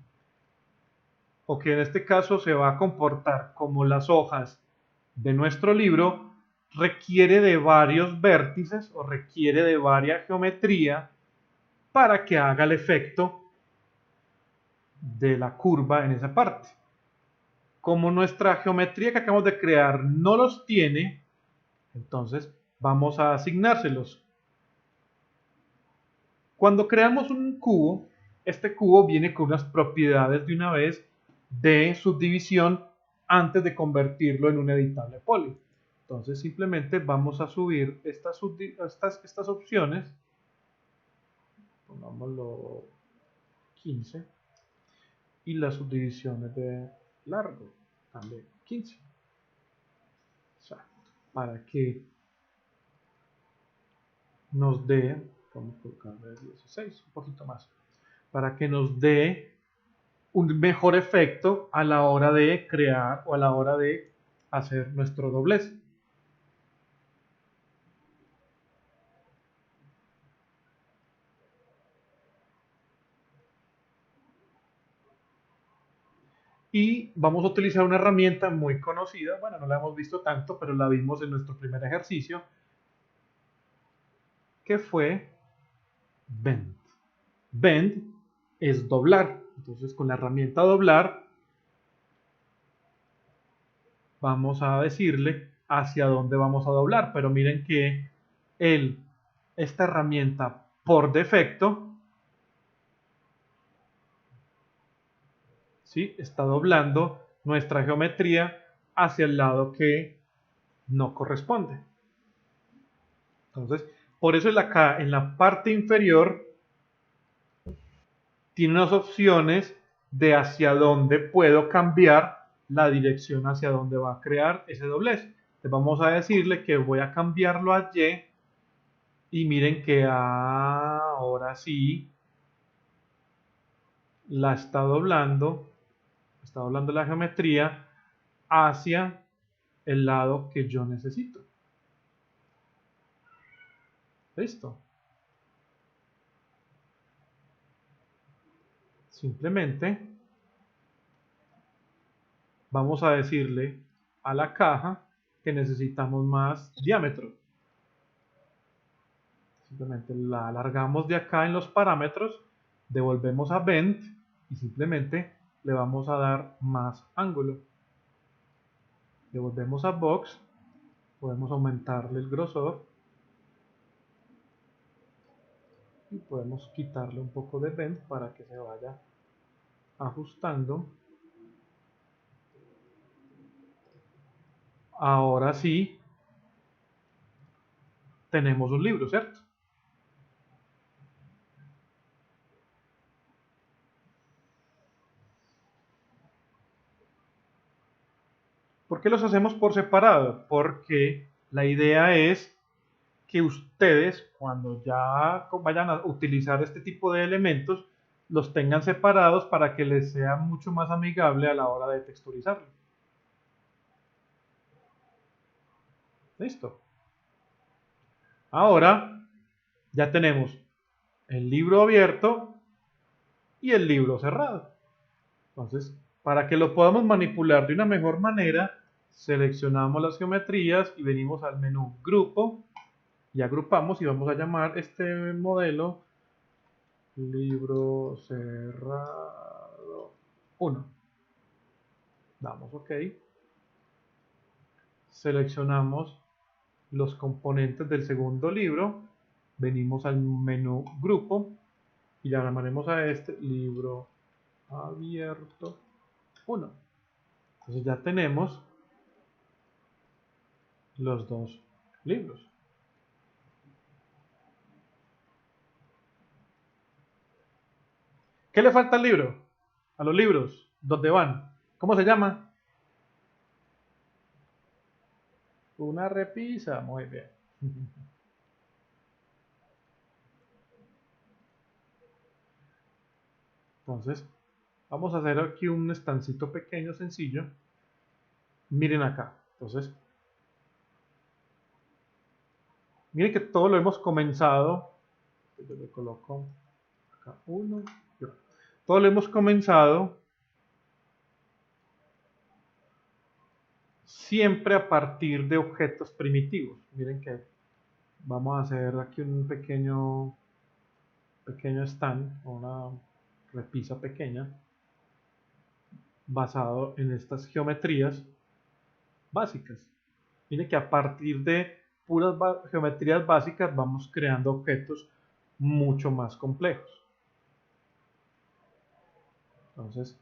o que en este caso se va a comportar como las hojas de nuestro libro, requiere de varios vértices o requiere de varias geometría para que haga el efecto de la curva en esa parte. Como nuestra geometría que acabamos de crear no los tiene, entonces vamos a asignárselos. Cuando creamos un cubo, este cubo viene con unas propiedades de una vez de subdivisión antes de convertirlo en un editable poly. Entonces simplemente vamos a subir estas opciones, pongámoslo 15, y las subdivisiones de largo también 15. Exacto. Para que nos dé, vamos a colocarle 16, un poquito más, para que nos dé un mejor efecto a la hora de crear o a la hora de hacer nuestro doblez. Y vamos a utilizar una herramienta muy conocida, bueno, no la hemos visto tanto, pero la vimos en nuestro primer ejercicio, que fue Bend. Bend es doblar. Entonces con la herramienta doblar vamos a decirle hacia dónde vamos a doblar, pero miren que esta herramienta por defecto, ¿sí?, está doblando nuestra geometría hacia el lado que no corresponde. Entonces, por eso acá en la parte inferior tiene unas opciones de hacia dónde puedo cambiar la dirección hacia dónde va a crear ese doblez. Entonces vamos a decirle que voy a cambiarlo a Y y miren que ahora sí la está doblando la geometría hacia el lado que yo necesito. Listo. Simplemente vamos a decirle a la caja que necesitamos más diámetro. Simplemente la alargamos de acá en los parámetros, devolvemos a Vent y simplemente le vamos a dar más ángulo. Devolvemos a Box, podemos aumentarle el grosor y podemos quitarle un poco de Vent para que se vaya ajustando. Ahora sí tenemos un libro, ¿cierto? ¿Por qué los hacemos por separado? Porque la idea es que ustedes, cuando ya vayan a utilizar este tipo de elementos, los tengan separados para que les sea mucho más amigable a la hora de texturizarlo. Listo. Ahora ya tenemos el libro abierto y el libro cerrado. Entonces, para que lo podamos manipular de una mejor manera, seleccionamos las geometrías y venimos al menú Grupo y agrupamos y vamos a llamar este modelo libro cerrado 1. Damos OK. Seleccionamos los componentes del segundo libro, venimos al menú Grupo y llamaremos a este libro abierto 1. Entonces ya tenemos los dos libros. ¿Qué le falta al libro? A los libros. ¿Dónde van? ¿Cómo se llama? Una repisa. Muy bien. Entonces, vamos a hacer aquí un estancito pequeño, sencillo. Miren acá. Entonces, miren que todo lo hemos comenzado. Yo le coloco acá 1. Todo lo hemos comenzado siempre a partir de objetos primitivos. Miren que vamos a hacer aquí un pequeño stand, una repisa pequeña, basado en estas geometrías básicas. Miren que a partir de puras geometrías básicas vamos creando objetos mucho más complejos. Entonces,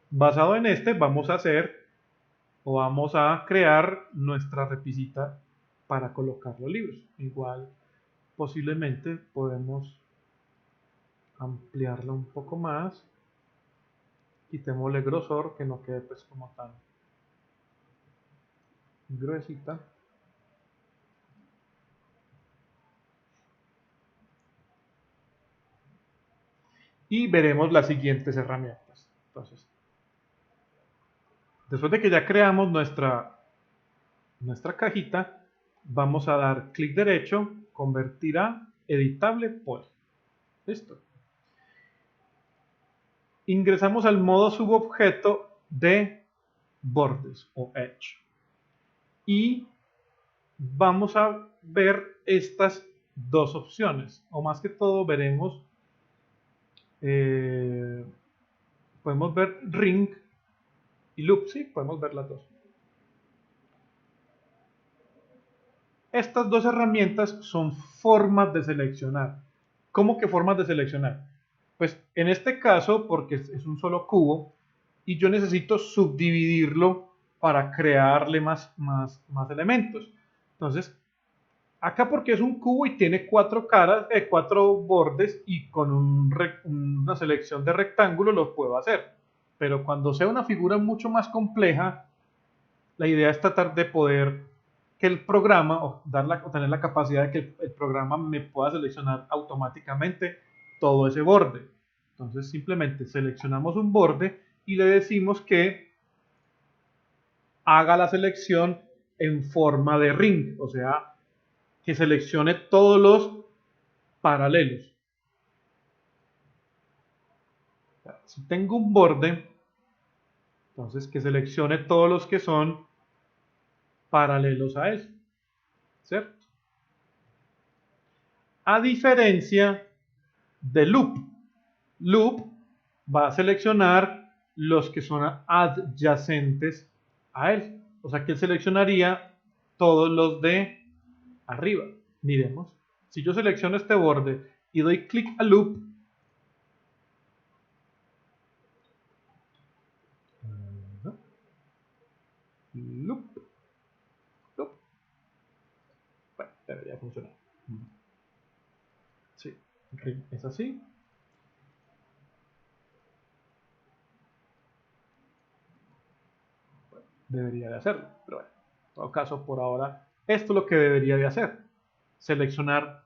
basado en este, vamos a hacer o vamos a crear nuestra repisita para colocar los libros. Igual, posiblemente podemos ampliarla un poco más. Quitémosle grosor, que no quede pues como tan gruesita. Y veremos las siguientes herramientas. Entonces, después de que ya creamos nuestra cajita, vamos a dar clic derecho, convertir a editable poly. Listo. Ingresamos al modo subobjeto de bordes o edge. Y vamos a ver estas dos opciones. O más que todo veremos, podemos ver ring y loop, sí, podemos ver las dos. Estas dos herramientas son formas de seleccionar. ¿Cómo que formas de seleccionar? Pues en este caso, porque es un solo cubo, y yo necesito subdividirlo para crearle más elementos. Entonces, acá porque es un cubo y tiene 4 caras, 4 bordes y con una selección de rectángulo lo puedo hacer. Pero cuando sea una figura mucho más compleja, la idea es tratar de poder que el programa, o tener la capacidad de que el programa me pueda seleccionar automáticamente todo ese borde. Entonces simplemente seleccionamos un borde y le decimos que haga la selección en forma de ring, o sea, que seleccione todos los paralelos. Si tengo un borde, entonces que seleccione todos los que son paralelos a él, ¿cierto? A diferencia de loop. Loop va a seleccionar los que son adyacentes a él. O sea que él seleccionaría todos los de arriba. Miremos. Si yo selecciono este borde y doy clic a loop, loop, bueno, debería funcionar. Sí, es así. Debería de hacerlo, pero bueno, en todo caso, por ahora, esto es lo que debería de hacer. Seleccionar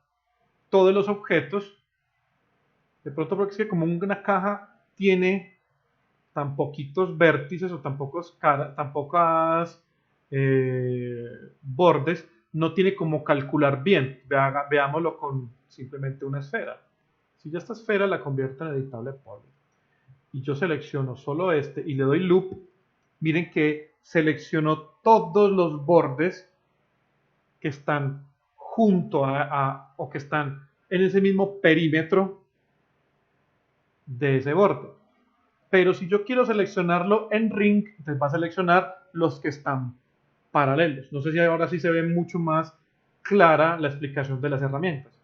todos los objetos. De pronto, porque es que como una caja tiene tan poquitos vértices o tan pocos bordes, no tiene como calcular bien. Veámoslo con simplemente una esfera. Si ya esta esfera la convierto en editable poly y yo selecciono solo este y le doy loop, miren que seleccionó todos los bordes que están junto o que están en ese mismo perímetro de ese borde. Pero si yo quiero seleccionarlo en ring, entonces va a seleccionar los que están paralelos. No sé si ahora sí se ve mucho más clara la explicación de las herramientas.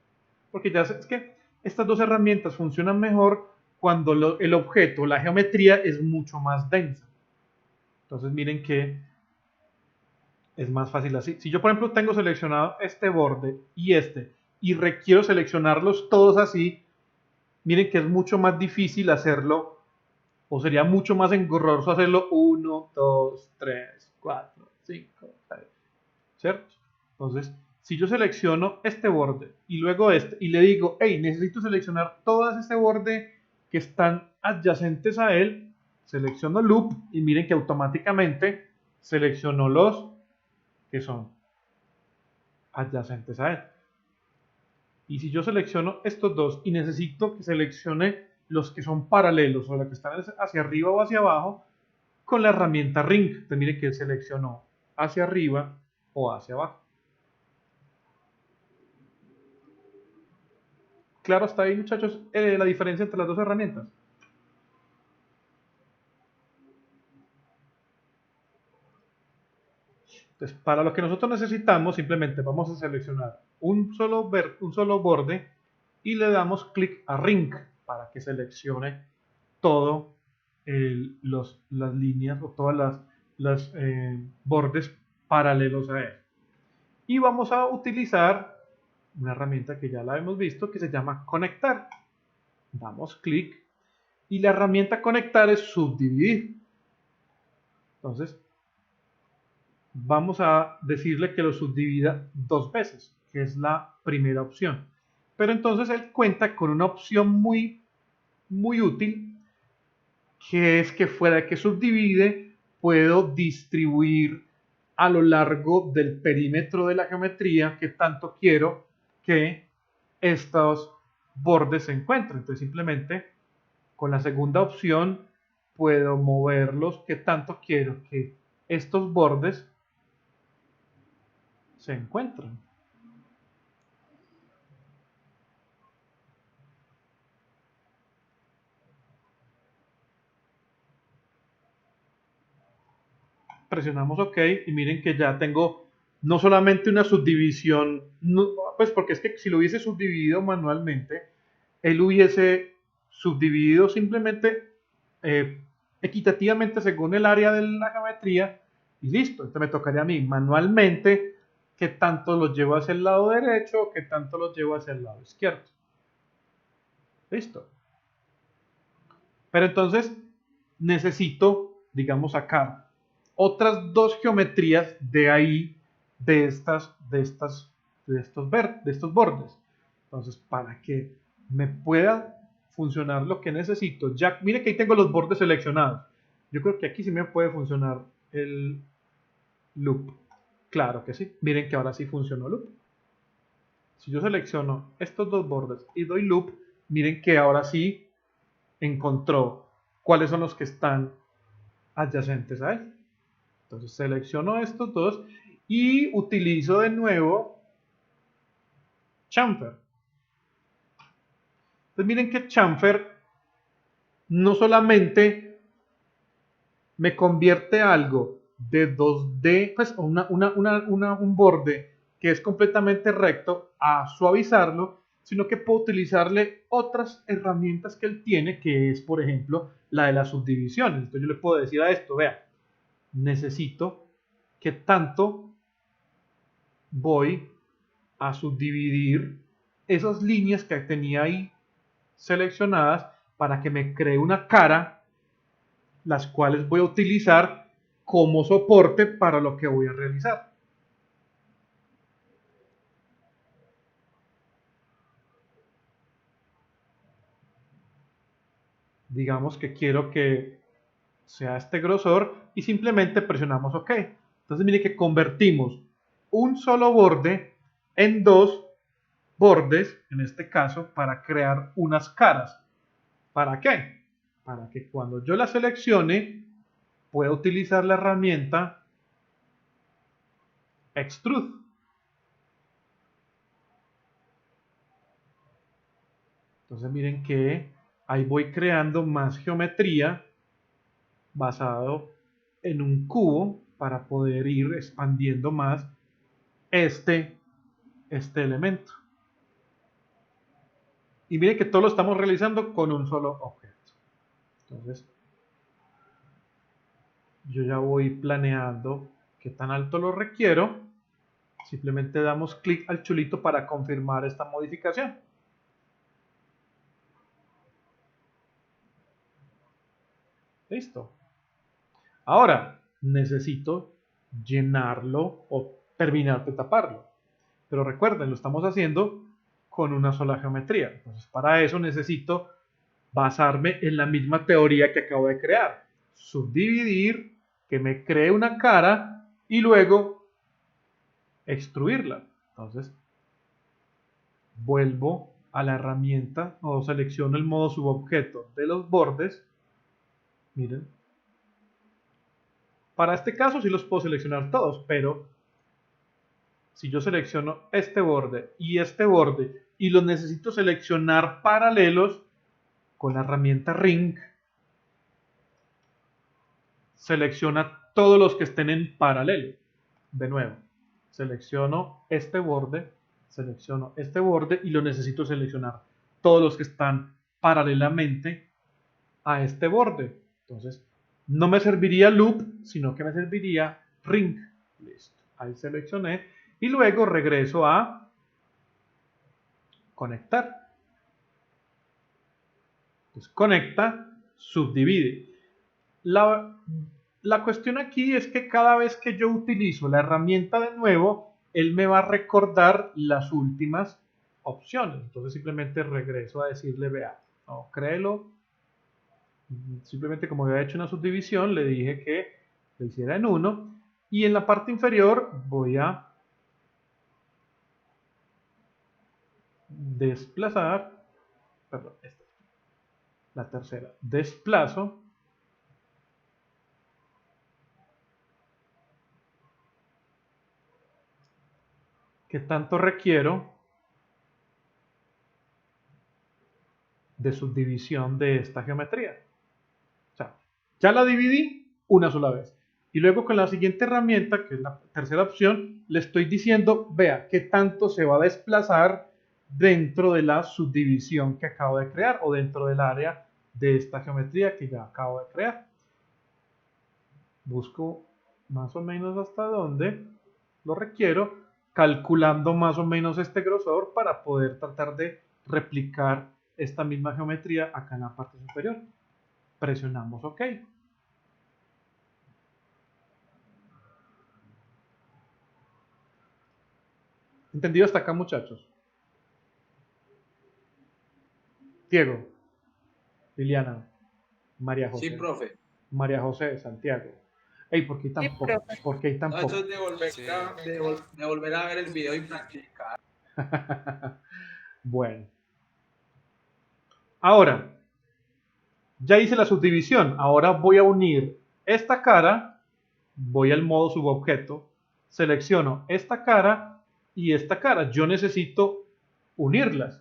Porque ya es que estas dos herramientas funcionan mejor cuando el objeto, la geometría, es mucho más densa. Entonces miren que es más fácil así. Si yo, por ejemplo, tengo seleccionado este borde y requiero seleccionarlos todos así, miren que es mucho más difícil hacerlo, o sería mucho más engorroso hacerlo 1, 2, 3, 4, 5, 6, ¿cierto? Entonces, si yo selecciono este borde y luego este, y le digo, hey, necesito seleccionar todas este borde que están adyacentes a él, selecciono loop y miren que automáticamente seleccionó los que son adyacentes a él. Y si yo selecciono estos dos y necesito que seleccione los que son paralelos o los que están hacia arriba o hacia abajo, con la herramienta ring, entonces miren que seleccionó hacia arriba o hacia abajo. Claro, hasta ahí, muchachos, la diferencia entre las dos herramientas. Entonces, para lo que nosotros necesitamos, simplemente vamos a seleccionar un solo borde y le damos clic a ring para que seleccione todo las líneas o todas las bordes paralelos a él. Y vamos a utilizar una herramienta que ya la hemos visto que se llama conectar. Damos clic y la herramienta conectar es subdividir. Entonces, vamos a decirle que lo subdivida 2 veces, que es la primera opción. Pero entonces él cuenta con una opción muy útil, que es que fuera de que subdivide, puedo distribuir a lo largo del perímetro de la geometría que tanto quiero que estos bordes se encuentren. Entonces simplemente con la segunda opción puedo moverlos que tanto quiero que estos bordes se encuentran. Presionamos OK y miren que ya tengo no solamente una subdivisión, pues porque es que si lo hubiese subdividido manualmente, él hubiese subdividido simplemente equitativamente según el área de la geometría y listo. Entonces me tocaría a mí manualmente qué tanto los llevo hacia el lado derecho, qué tanto los llevo hacia el lado izquierdo. Listo. Pero entonces necesito, digamos, sacar otras dos geometrías de ahí, de estos bordes. Entonces, para que me pueda funcionar lo que necesito, ya, mire que ahí tengo los bordes seleccionados. Yo creo que aquí sí me puede funcionar el loop. Claro que sí. Miren que ahora sí funcionó loop. Si yo selecciono estos dos bordes y doy loop, miren que ahora sí encontró cuáles son los que están adyacentes a él. Entonces selecciono estos dos y utilizo de nuevo chamfer. Entonces miren que chamfer no solamente me convierte algo de 2D, pues un borde que es completamente recto, a suavizarlo, sino que puedo utilizarle otras herramientas que él tiene, que es, por ejemplo, la de las subdivisiones. Entonces yo le puedo decir a esto, vea, necesito que tanto voy a subdividir esas líneas que tenía ahí seleccionadas para que me cree una cara, las cuales voy a utilizar como soporte para lo que voy a realizar. Digamos que quiero que sea este grosor y simplemente presionamos OK. Entonces mire que convertimos un solo borde en dos bordes, en este caso, para crear unas caras. ¿Para qué? Para que cuando yo la seleccione pueda utilizar la herramienta Extrude. Entonces miren que ahí voy creando más geometría basado en un cubo para poder ir expandiendo más este elemento. Y miren que todo lo estamos realizando con un solo objeto. Entonces yo ya voy planeando qué tan alto lo requiero. Simplemente damos clic al chulito para confirmar esta modificación. Listo. Ahora necesito llenarlo o terminar de taparlo. Pero recuerden, lo estamos haciendo con una sola geometría. Entonces, para eso necesito basarme en la misma teoría que acabo de crear. Subdividir, que me cree una cara y luego extruirla. Entonces, vuelvo a la herramienta o selecciono el modo subobjeto de los bordes. Miren. Para este caso sí los puedo seleccionar todos, pero si yo selecciono este borde y los necesito seleccionar paralelos con la herramienta Ring, selecciona todos los que estén en paralelo. De nuevo, selecciono este borde y lo necesito seleccionar todos los que están paralelamente a este borde. Entonces, no me serviría loop, sino que me serviría ring. Listo. Ahí seleccioné y luego regreso a conectar. Entonces, conecta, subdivide. La cuestión aquí es que cada vez que yo utilizo la herramienta de nuevo, él me va a recordar las últimas opciones. Entonces simplemente regreso a decirle, vea, no, créelo. Simplemente como había hecho una subdivisión, le dije que lo hiciera en 1. Y en la parte inferior voy a desplazar, perdón, la tercera, desplazo que tanto requiero de subdivisión de esta geometría. O sea, ya la dividí una sola vez. Y luego con la siguiente herramienta, que es la tercera opción, le estoy diciendo, vea, qué tanto se va a desplazar dentro de la subdivisión que acabo de crear o dentro del área de esta geometría que ya acabo de crear. Busco más o menos hasta dónde lo requiero, calculando más o menos este grosor para poder tratar de replicar esta misma geometría acá en la parte superior. Presionamos OK. ¿Entendido hasta acá, muchachos? Diego, Liliana, María Sí, José, profe. María José, Santiago. Ey, ¿por qué tan Sí, poco? profe. ¿Por qué hay tan No, poco? eso es de volver, Sí. de volver a ver el video y practicar. Bueno. Ahora, ya hice la subdivisión. Ahora voy a unir esta cara. Voy al modo subobjeto. Selecciono esta cara y esta cara. Yo necesito unirlas.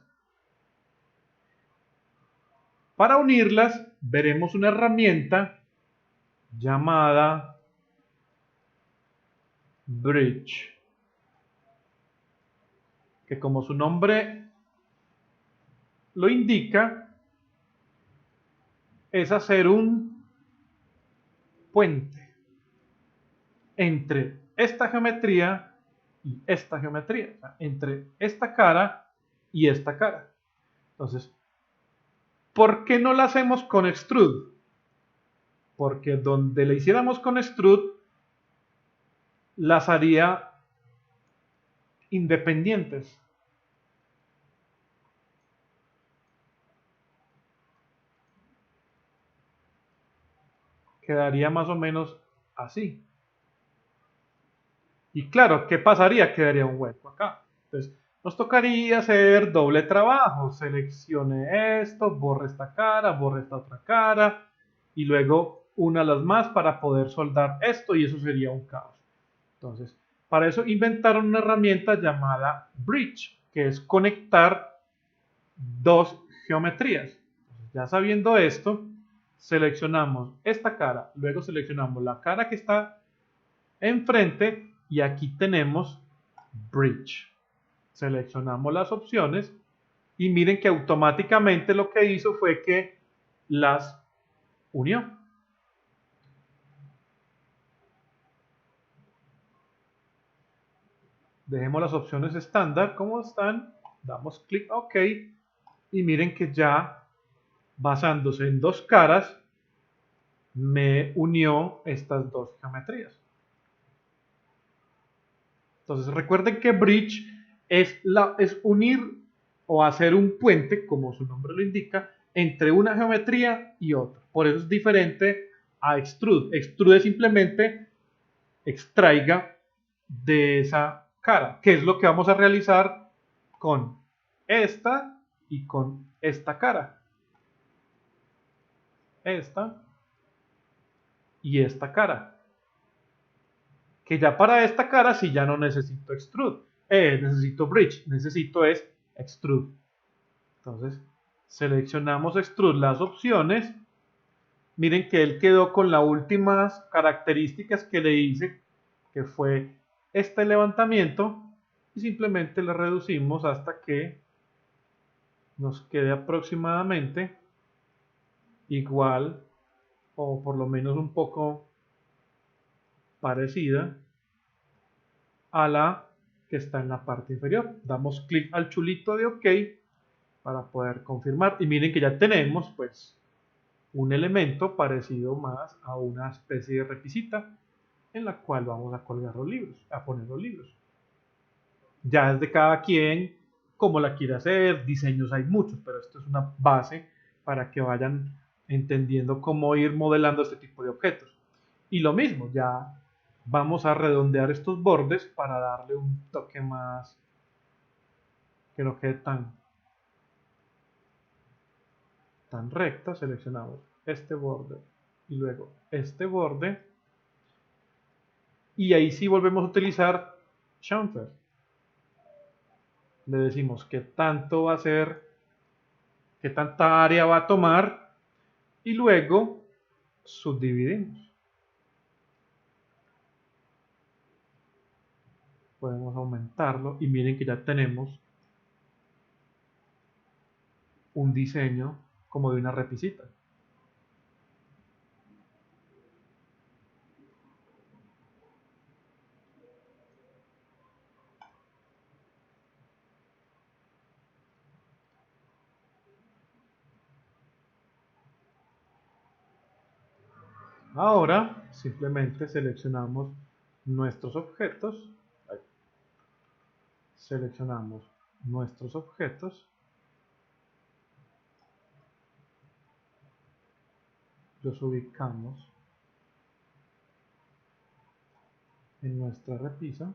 Para unirlas, veremos una herramienta llamada Bridge, que como su nombre lo indica, es hacer un puente entre esta geometría y esta geometría, o sea, entre esta cara y esta cara. Entonces, ¿por qué no la hacemos con extrude? Porque donde la hiciéramos con extrude, las haría independientes. Quedaría más o menos así. Y claro, ¿qué pasaría? Quedaría un hueco acá. Entonces, nos tocaría hacer doble trabajo. Seleccione esto, borre esta cara, borre esta otra cara, y luego una las más para poder soldar esto, y eso sería un caos. Entonces, para eso inventaron una herramienta llamada Bridge, que es conectar dos geometrías. Entonces, ya sabiendo esto, seleccionamos esta cara, luego seleccionamos la cara que está enfrente y aquí tenemos Bridge. Seleccionamos las opciones y miren que automáticamente lo que hizo fue que las unió. Dejemos las opciones estándar como están, damos clic OK y miren que ya basándose en dos caras me unió estas dos geometrías. Entonces recuerden que Bridge es unir o hacer un puente, como su nombre lo indica, entre una geometría y otra. Por eso es diferente a Extrude. Extrude simplemente extraiga de esa cara, que es lo que vamos a realizar con esta y con esta cara. Esta y esta cara. Que ya para esta cara sí ya no necesito extrude, necesito bridge, necesito es extrude. Entonces seleccionamos extrude las opciones. Miren que él quedó con las últimas características que le hice, que fue este levantamiento, y simplemente le reducimos hasta que nos quede aproximadamente igual o por lo menos un poco parecida a la que está en la parte inferior. Damos clic al chulito de OK para poder confirmar y miren que ya tenemos pues un elemento parecido más a una especie de repisita en la cual vamos a colgar los libros, a poner los libros. Ya es de cada quien cómo la quiere hacer, diseños hay muchos, pero esto es una base para que vayan entendiendo cómo ir modelando este tipo de objetos. Y lo mismo, ya vamos a redondear estos bordes para darle un toque más que no quede tan recta. Seleccionamos este borde y luego este borde y ahí sí volvemos a utilizar chamfer. Le decimos qué tanto va a ser, qué tanta área va a tomar y luego subdividimos. Podemos aumentarlo y miren que ya tenemos un diseño como de una repisita. Ahora simplemente seleccionamos nuestros objetos. Ahí. Seleccionamos nuestros objetos. Los ubicamos en nuestra repisa.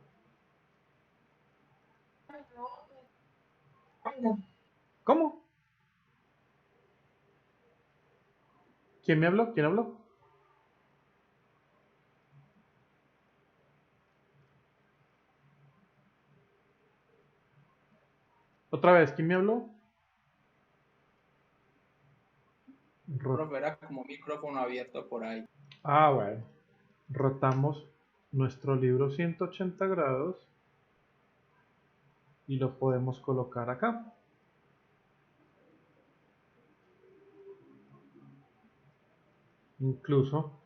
¿Cómo? ¿Quién me habló? ¿Quién habló? Otra vez, ¿quién me habló? Profe, era como un micrófono abierto por ahí. Ah, bueno. Rotamos nuestro libro 180 grados y lo podemos colocar acá. Incluso,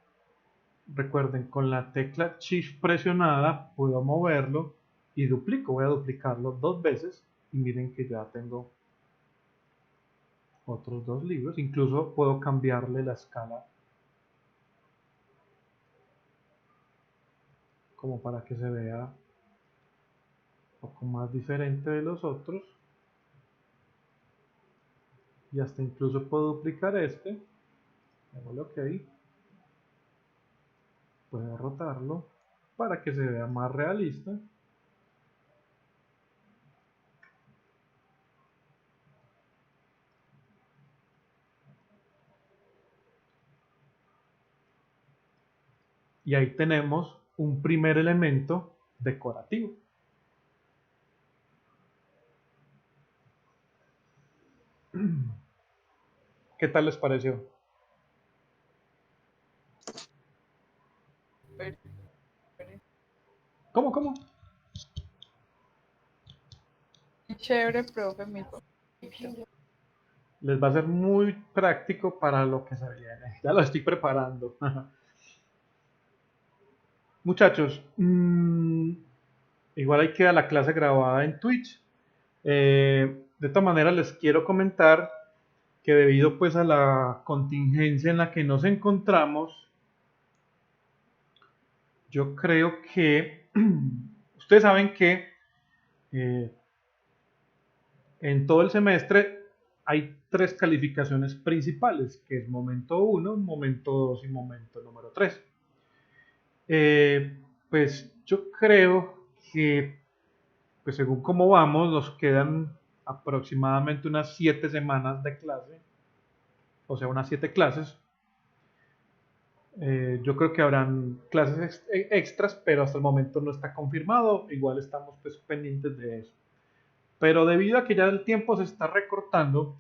recuerden, con la tecla Shift presionada puedo moverlo y duplico. Voy a duplicarlo 2 veces y miren que ya tengo otros 2 libros. Incluso puedo cambiarle la escala como para que se vea un poco más diferente de los otros. Y hasta incluso puedo duplicar este. Démosle OK. Puedo rotarlo para que se vea más realista. Y ahí tenemos un primer elemento decorativo. ¿Qué tal les pareció? ¿Cómo? Chévere, profe, mi favorito. Les va a ser muy práctico para lo que se viene. Ya lo estoy preparando. Muchachos, igual ahí queda la clase grabada en Twitch. De todas maneras les quiero comentar que debido pues a la contingencia en la que nos encontramos, yo creo que ustedes saben que en todo el semestre hay 3 calificaciones principales, que es momento 1, momento 2 y momento número 3. Pues yo creo que, pues según cómo vamos, nos quedan aproximadamente unas 7 semanas de clase, o sea, unas 7 clases. Yo creo que habrán clases extras, pero hasta el momento no está confirmado. Igual estamos pues pendientes de eso. Pero debido a que ya el tiempo se está recortando,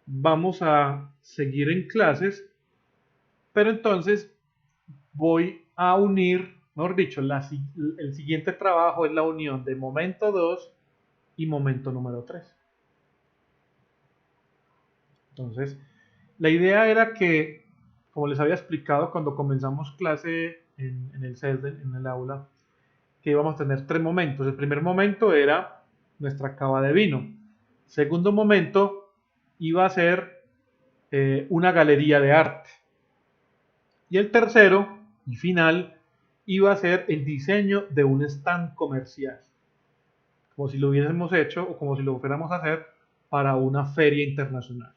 vamos a seguir en clases, pero entonces voy a unir, mejor dicho, el siguiente trabajo es la unión de momento 2 y momento número 3. Entonces, la idea era que, como les había explicado cuando comenzamos clase en el CESDE, en el aula, que íbamos a tener 3 momentos. El primer momento era nuestra cava de vino. Segundo momento iba a ser una galería de arte. Y el tercero y final iba a ser el diseño de un stand comercial, como si lo hubiésemos hecho o como si lo fuéramos a hacer para una feria internacional,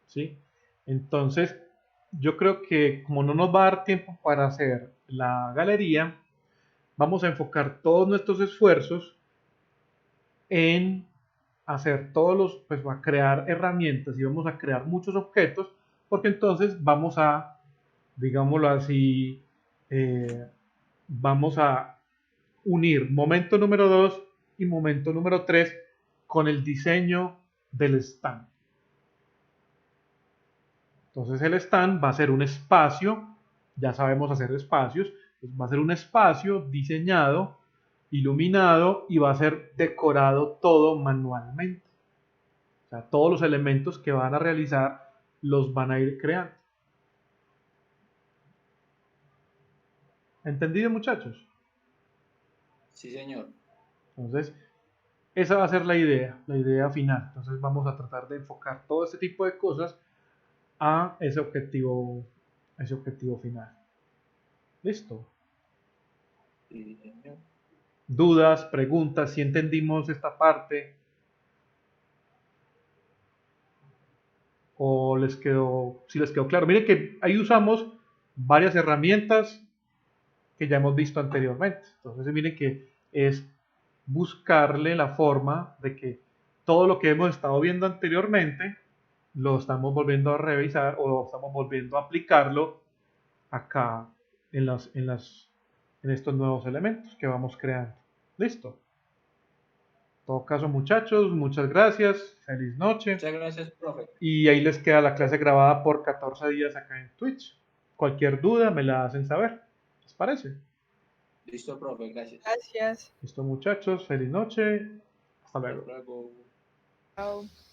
¿sí? Entonces, yo creo que como no nos va a dar tiempo para hacer la galería, vamos a enfocar todos nuestros esfuerzos en hacer pues a crear herramientas y vamos a crear muchos objetos, porque entonces vamos a, digámoslo así, vamos a unir momento número 2 y momento número 3 con el diseño del stand. Entonces el stand va a ser un espacio, ya sabemos hacer espacios, va a ser un espacio diseñado, iluminado y va a ser decorado todo manualmente. O sea, todos los elementos que van a realizar los van a ir creando. ¿Entendido, muchachos? Sí, señor. Entonces, esa va a ser la idea final. Entonces vamos a tratar de enfocar todo este tipo de cosas a ese objetivo final. Listo. Sí, señor. Dudas, preguntas, si entendimos esta parte o si les quedó claro. Miren que ahí usamos varias herramientas que ya hemos visto anteriormente. Entonces miren que es buscarle la forma de que todo lo que hemos estado viendo anteriormente lo estamos volviendo a revisar o estamos volviendo a aplicarlo acá en estos nuevos elementos que vamos creando. Listo. En todo caso, muchachos, muchas gracias. Feliz noche. Muchas gracias, profe. Y ahí les queda la clase grabada por 14 días acá en Twitch. Cualquier duda me la hacen saber. ¿Les parece? Listo, profe, gracias. Gracias. Listo, muchachos. Feliz noche. Hasta Hasta luego. luego. Chao.